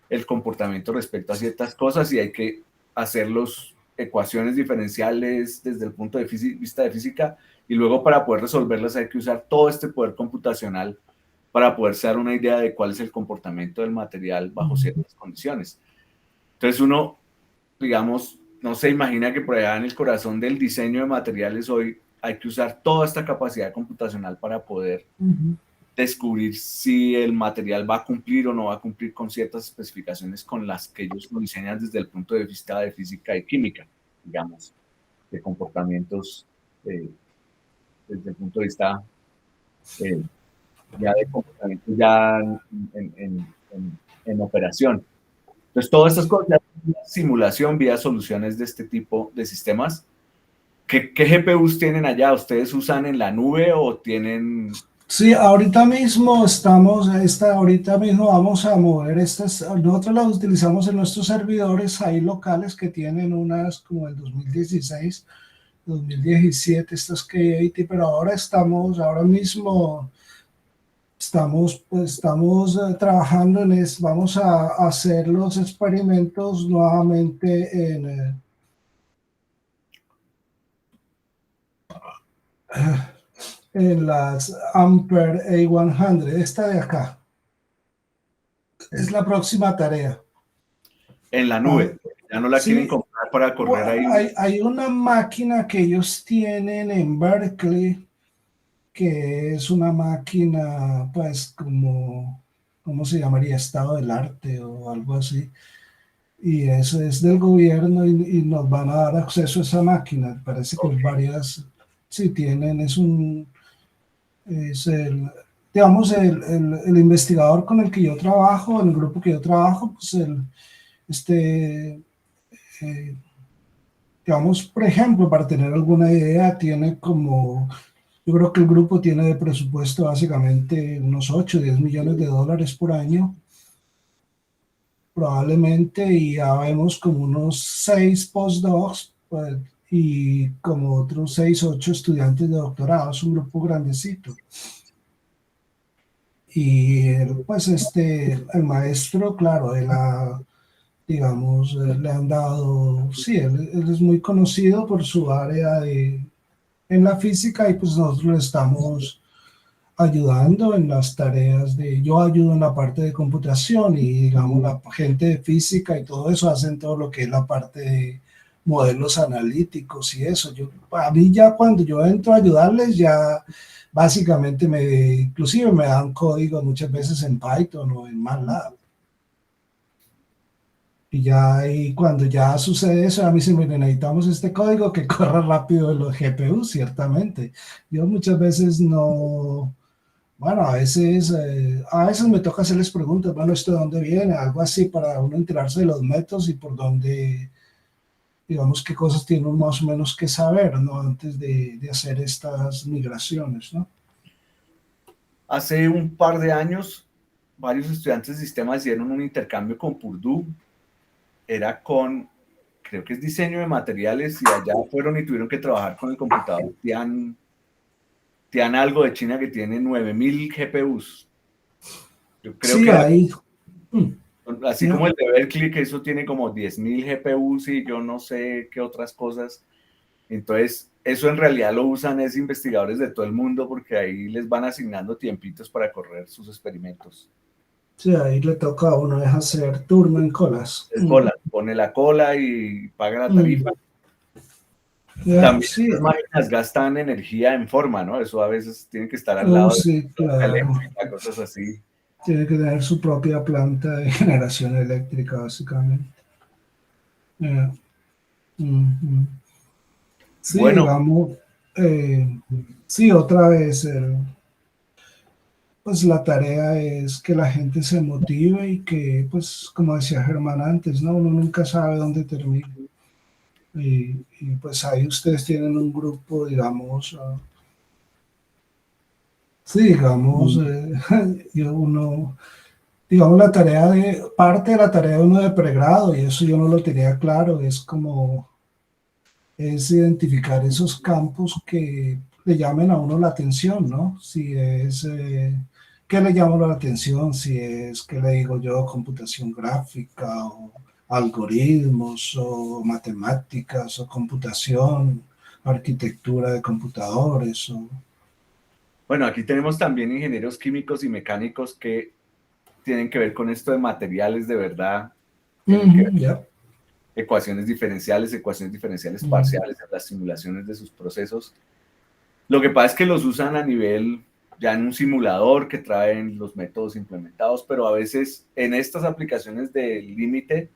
el comportamiento respecto a ciertas cosas, y hay que hacer las ecuaciones diferenciales desde el punto de vista de física, y luego para poder resolverlas hay que usar todo este poder computacional para poderse dar una idea de cuál es el comportamiento del material bajo ciertas condiciones. Entonces uno, digamos, no se imagina que por allá en el corazón del diseño de materiales hoy hay que usar toda esta capacidad computacional para poder descubrir si el material va a cumplir o no va a cumplir con ciertas especificaciones con las que ellos lo diseñan desde el punto de vista de física y química, digamos, de comportamientos desde el punto de vista eh, ya de comportamientos ya en operación. Entonces, todas estas cosas, vía simulación, vía soluciones de este tipo de sistemas. ¿Qué GPUs tienen allá? ¿Ustedes usan en la nube o tienen? sí, ahorita mismo ahorita mismo vamos a mover nosotros las utilizamos en nuestros servidores ahí locales que tienen unas como el 2016, 2017, estas K80, pero ahora mismo estamos trabajando vamos a hacer los experimentos nuevamente en las Ampere A100, esta de acá. Es la próxima tarea. En la Ah, nube, ya no la quieren sí, comprar para correr ahí. hay una máquina que ellos tienen en Berkeley, que es una máquina, pues, ¿cómo se llamaría? Estado del arte o algo así. Y eso es del gobierno y nos van a dar acceso a esa máquina. Parece que Okay. varias, sí tienen, es el, digamos, el investigador con el que yo trabajo, en el grupo que yo trabajo, pues este, eh, digamos, por ejemplo, para tener alguna idea, yo creo que el grupo tiene de presupuesto básicamente unos 8 o 10 millones de dólares por año, probablemente, y ya vemos como unos 6 postdocs, pues, y como otros 6 o 8 estudiantes de doctorado. Es un grupo grandecito. Y pues el maestro, claro, digamos, le han dado, sí, él es muy conocido por su área en la física, y pues nosotros le estamos ayudando en las tareas yo ayudo en la parte de computación y digamos la gente de física y todo eso hacen todo lo que es la parte de modelos analíticos y eso. A mí ya cuando yo entro a ayudarles ya básicamente inclusive me dan código muchas veces en Python o en MATLAB. Y ya ahí cuando ya sucede eso, a mí se me necesitamos este código que corra rápido en los GPU, ciertamente. Yo muchas veces no, bueno, a veces me toca hacerles preguntas, bueno, ¿esto de dónde viene? Algo así para uno enterarse de los métodos y por dónde, digamos, qué cosas tiene uno más o menos que saber, ¿no? Antes de hacer estas migraciones, ¿no? Hace un par de años, varios estudiantes de sistemas hicieron un intercambio con Purdue. Era con, creo que es diseño de materiales, y allá fueron y tuvieron que trabajar con el computador Tian algo de China que tiene 9000 GPUs. Yo creo sí, que ahí. así como el de Berkeley, que eso tiene como 10.000 GPUs y yo no sé qué otras cosas. Entonces, eso en realidad lo usan es investigadores de todo el mundo porque ahí les van asignando tiempitos para correr sus experimentos. Sí, ahí le toca a uno es hacer turno en colas. Es cola, pone la cola y paga la tarifa. También Sí. las máquinas gastan energía en forma, ¿no? Eso a veces tiene que estar al lado Sí, de la claro. eléctrica, cosas así. Tiene que tener su propia planta de generación eléctrica, básicamente. Sí, Bueno, digamos, sí, otra vez, pues la tarea es que la gente se motive y que, pues, como decía Germán antes, ¿no? Uno nunca sabe dónde termina. Y pues ahí ustedes tienen un grupo, digamos, sí, digamos, digamos, parte de la tarea de uno de pregrado, y eso yo no lo tenía claro, es identificar esos campos que le llamen a uno la atención, ¿no? Si es, ¿qué le llama a uno la atención? Si es, ¿qué le digo yo? Computación gráfica o algoritmos o matemáticas o computación, arquitectura de computadores o... Bueno, aquí tenemos también ingenieros químicos y mecánicos que tienen que ver con esto de materiales de verdad, tienen que ver Yeah. ecuaciones diferenciales parciales, las simulaciones de sus procesos. Lo que pasa es que los usan a nivel ya en un simulador que traen los métodos implementados, pero a veces en estas aplicaciones de límite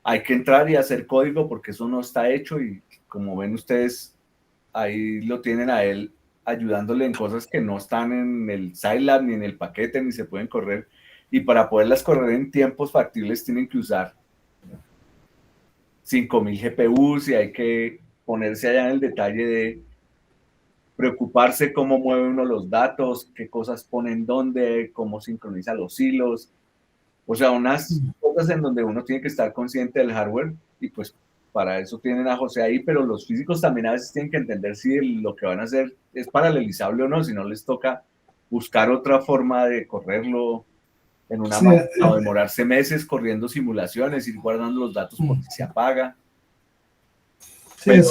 hay que entrar y hacer código porque eso no está hecho y como ven ustedes, ahí lo tienen a él ayudándole en cosas que no están en el Scilab ni en el paquete ni se pueden correr, y para poderlas correr en tiempos factibles tienen que usar 5000 GPUs y hay que ponerse allá en el detalle de preocuparse cómo mueve uno los datos, qué cosas pone en dónde, cómo sincroniza los hilos. O sea, unas cosas en donde uno tiene que estar consciente del hardware y pues para eso tienen a José ahí, pero los físicos también a veces tienen que entender si lo que van a hacer es paralelizable o no, si no les toca buscar otra forma de correrlo en una Sí, máquina o demorarse meses corriendo simulaciones, ir guardando los datos por si se apaga. sí, Pero,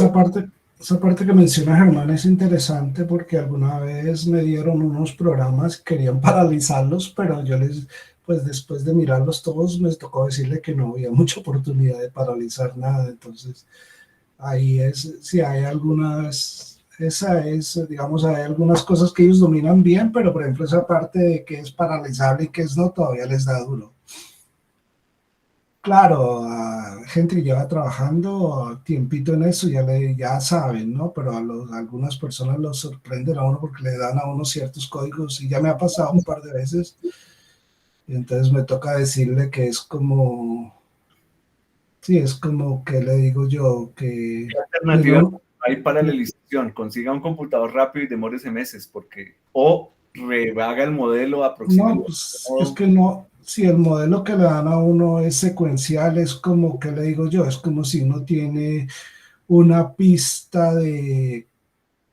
esa parte que menciona Germán es interesante porque alguna vez me dieron unos programas, querían paralizarlos, pero pues después de mirarlos todos, me tocó decirle que no había mucha oportunidad de paralizar nada. Entonces, ahí sí hay digamos, hay algunas cosas que ellos dominan bien, pero por ejemplo, esa parte de que es paralizable y que es no, todavía les da duro. Claro, a gente que lleva trabajando tiempito en eso ya saben, ¿no? Pero algunas personas los sorprenden a uno porque le dan a uno ciertos códigos y ya me ha pasado un par de veces. Y entonces me toca decirle que es como, sí, es como que le digo yo que alternativa, hay paralelización, consiga un computador rápido y demórese meses, porque o rehaga el modelo, aproxime no, el pues es modo. que no, si el modelo que le dan a uno es secuencial, es como que le digo yo, es como si uno tiene una pista de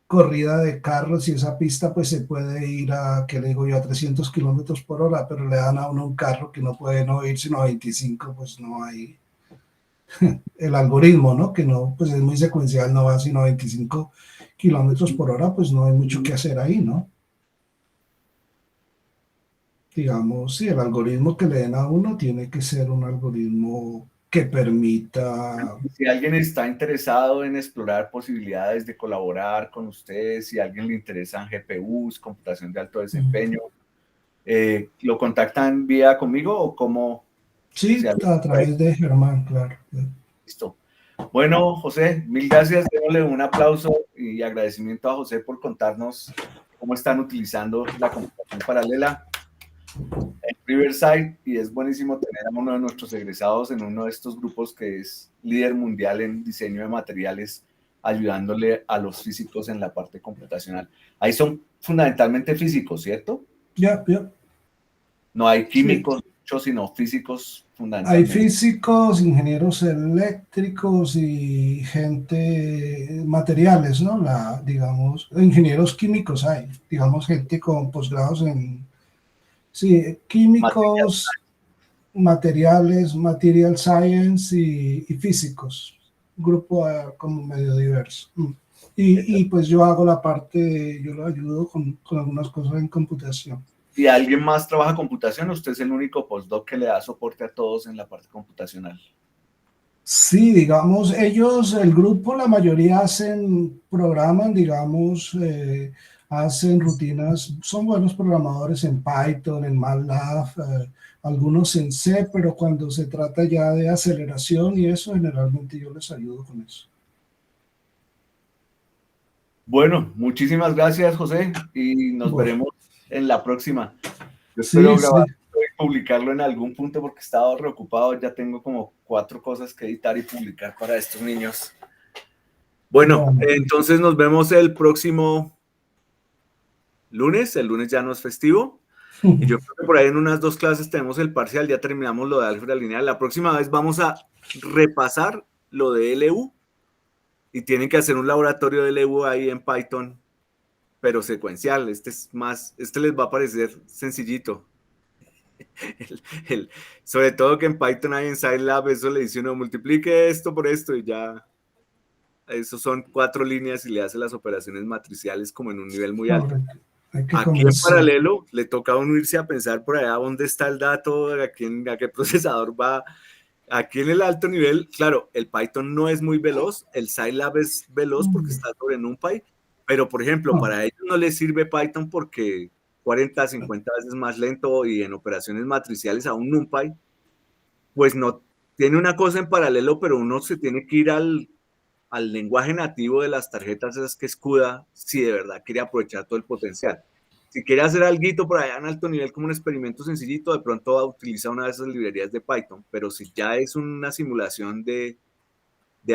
corrida de carros y esa pista pues se puede ir a, que le digo yo, a 300 kilómetros por hora, pero le dan a uno un carro que no puede no ir sino a 25, pues no hay el algoritmo, ¿no? Que no, pues es muy secuencial, no va sino a 25 kilómetros por hora, pues no hay mucho que hacer ahí, ¿no? digamos, sí, el algoritmo que le den a uno tiene que ser un algoritmo que permita. Si alguien está interesado en explorar posibilidades de colaborar con ustedes, si a alguien le interesan GPUs, computación de alto desempeño, ¿lo contactan vía conmigo o cómo? Sí, a través de Germán, claro. Listo. Bueno, José, mil gracias. Démosle un aplauso y agradecimiento a José por contarnos cómo están utilizando la computación paralela en Riverside, y es buenísimo tener a uno de nuestros egresados en uno de estos grupos que es líder mundial en diseño de materiales, ayudándole a los físicos en la parte computacional. Ahí son fundamentalmente físicos, ¿cierto? Ya. No hay Sí. químicos, sino físicos Hay fundamentalmente. físicos, ingenieros eléctricos y gente, materiales, ¿no? Digamos, ingenieros químicos hay, digamos, gente con posgrados en, sí, Material. químicos, materiales, material science y físicos. Grupo como medio diverso. Y pues yo hago la parte, yo lo ayudo con algunas cosas en computación. ¿Y alguien más trabaja computación? ¿Usted es el único postdoc que le da soporte a todos en la parte computacional? Sí, digamos, ellos, el grupo, la mayoría programan, digamos, hacen rutinas, son buenos programadores en Python, en MATLAB, algunos en C, pero cuando se trata ya de aceleración y eso, generalmente yo les ayudo con eso. Bueno, muchísimas gracias, José, y nos Bueno, veremos en la próxima. Yo espero sí, grabar sí. y publicarlo en algún punto porque he estado reocupado. Ya tengo como 4 cosas que editar y publicar para estos niños. Bueno, Bueno, entonces nos vemos el próximo lunes. El lunes ya no es festivo. Y yo creo que por ahí en unas 2 clases tenemos el parcial, ya terminamos lo de álgebra lineal. La próxima vez vamos a repasar lo de LU y tienen que hacer un laboratorio de LU ahí en Python, pero secuencial. Este les va a parecer sencillito. Sobre todo que en Python hay en Scilab, eso le dice uno, multiplique esto por esto y ya, eso son 4 líneas y le hace las operaciones matriciales como en un nivel muy alto. hay que Aquí en comenzar. paralelo le toca a uno irse a pensar por allá dónde está el dato, a qué procesador va. Aquí en el alto nivel, claro, el Python no es muy veloz, el Scilab es veloz porque está sobre NumPy, pero por ejemplo, para ellos no les sirve Python porque 40, 50 veces más lento y en operaciones matriciales a un NumPy, pues no tiene una cosa en paralelo, pero uno se tiene que ir al lenguaje nativo de las tarjetas esas que es CUDA si de verdad quiere aprovechar todo el potencial. Si quiere hacer algo por allá en alto nivel como un experimento sencillito, de pronto utiliza una de esas librerías de Python, pero si ya es una simulación de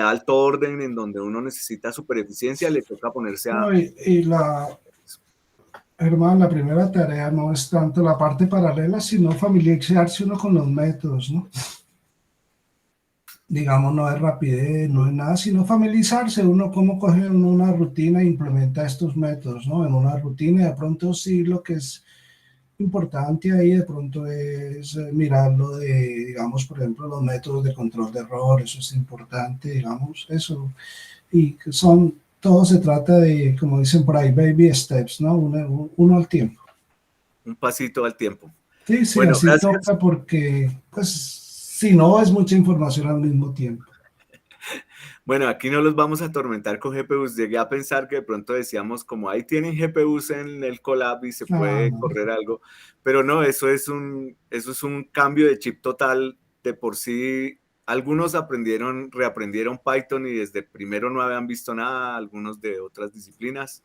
alto orden en donde uno necesita super eficiencia, le toca ponerse a... No, Germán, la primera tarea no es tanto la parte paralela, sino familiarizarse uno con los métodos, ¿no? Digamos, no es rapidez, no es nada, sino familiarizarse, uno cómo coge uno una rutina e implementa estos métodos, ¿no? En una rutina, de pronto sí lo que es importante ahí de pronto es mirarlo de, digamos, por ejemplo, los métodos de control de error, eso es importante, digamos, eso. Y que todo se trata de, como dicen por ahí, baby steps, ¿no? Uno al tiempo. Un pasito al tiempo. Sí, sí, Bueno, así gracias. toca porque, pues, si no, es mucha información al mismo tiempo. Bueno, aquí no los vamos a atormentar con GPUs. Llegué a pensar que de pronto decíamos como ahí tienen GPUs en el Colab y se puede No. correr algo, pero no, eso es un cambio de chip total. De por sí, algunos reaprendieron Python y desde primero no habían visto nada, algunos de otras disciplinas.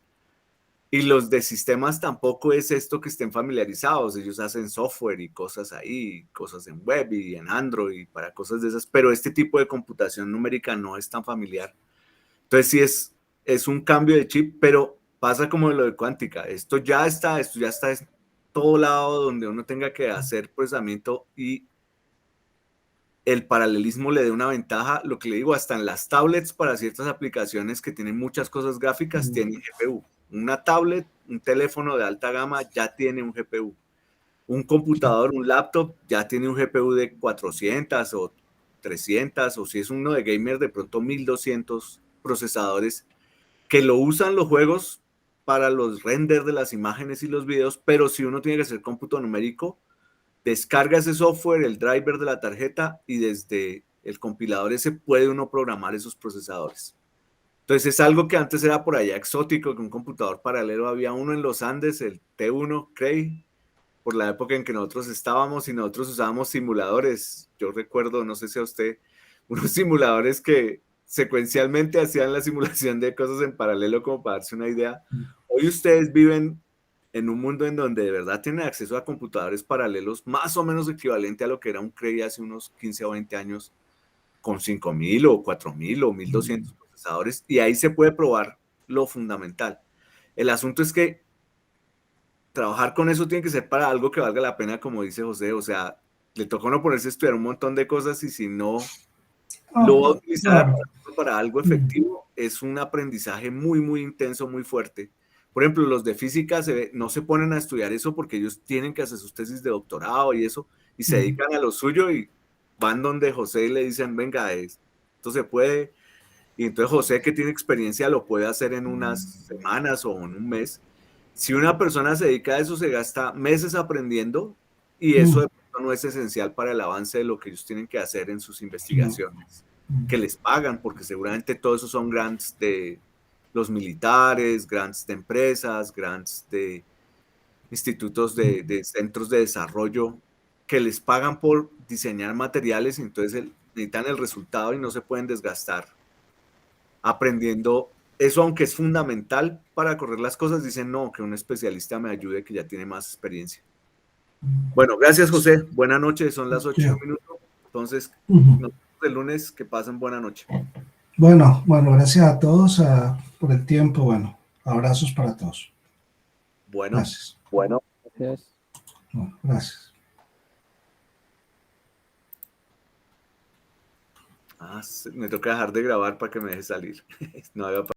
Y los de sistemas tampoco es esto que estén familiarizados. Ellos hacen software y cosas ahí, cosas en web y en Android para cosas de esas, pero este tipo de computación numérica no es tan familiar. Entonces sí es un cambio de chip, pero pasa como lo de cuántica. Esto ya está en todo lado donde uno tenga que hacer procesamiento y el paralelismo le dé una ventaja. Lo que le digo, hasta en las tablets para ciertas aplicaciones que tienen muchas cosas gráficas, tienen GPU. Una tablet, un teléfono de alta gama ya tiene un GPU. Un computador, un laptop ya tiene un GPU de 400 o 300, o si es uno de gamer, de pronto 1200 procesadores que lo usan los juegos para los renders de las imágenes y los videos, pero si uno tiene que hacer cómputo numérico, descarga ese software, el driver de la tarjeta, y desde el compilador ese puede uno programar esos procesadores. Entonces es algo que antes era por allá exótico, que un computador paralelo, había uno en los Andes, el T1 Cray, por la época en que nosotros estábamos y nosotros usábamos simuladores. Yo recuerdo, no sé si a usted, unos simuladores que secuencialmente hacían la simulación de cosas en paralelo, como para darse una idea. Hoy ustedes viven en un mundo en donde de verdad tienen acceso a computadores paralelos más o menos equivalente a lo que era un Cray hace unos 15 o 20 años, con 5.000 o 4.000 o 1.200 procesadores, y ahí se puede probar lo fundamental. El asunto es que trabajar con eso tiene que ser para algo que valga la pena, como dice José. O sea, le toca a uno ponerse a estudiar un montón de cosas, y si no lo va a utilizar Claro. para algo efectivo, es un aprendizaje muy, muy intenso, muy fuerte. Por ejemplo, los de física no se ponen a estudiar eso porque ellos tienen que hacer sus tesis de doctorado y eso, y se dedican a lo suyo, y van donde José y le dicen, venga, esto se puede. Y entonces José, que tiene experiencia, lo puede hacer en unas semanas o en un mes. Si una persona se dedica a eso, se gasta meses aprendiendo, y eso de pronto no es esencial para el avance de lo que ellos tienen que hacer en sus investigaciones, que les pagan, porque seguramente todos esos son grants de los militares, grants de empresas, grants de institutos de centros de desarrollo, que les pagan por diseñar materiales, y entonces necesitan el resultado y no se pueden desgastar aprendiendo eso, aunque es fundamental para correr las cosas. Dicen, no, que un especialista me ayude, que ya tiene más experiencia. Bueno, gracias, José. Buenas noches, son las 8:01. Entonces, nos vemos el lunes. Que pasen buena noche. Bueno, gracias a todos por el tiempo. Bueno, abrazos para todos. Bueno. Gracias. Gracias. Bueno, gracias. Me toca dejar de grabar para que me deje salir. No había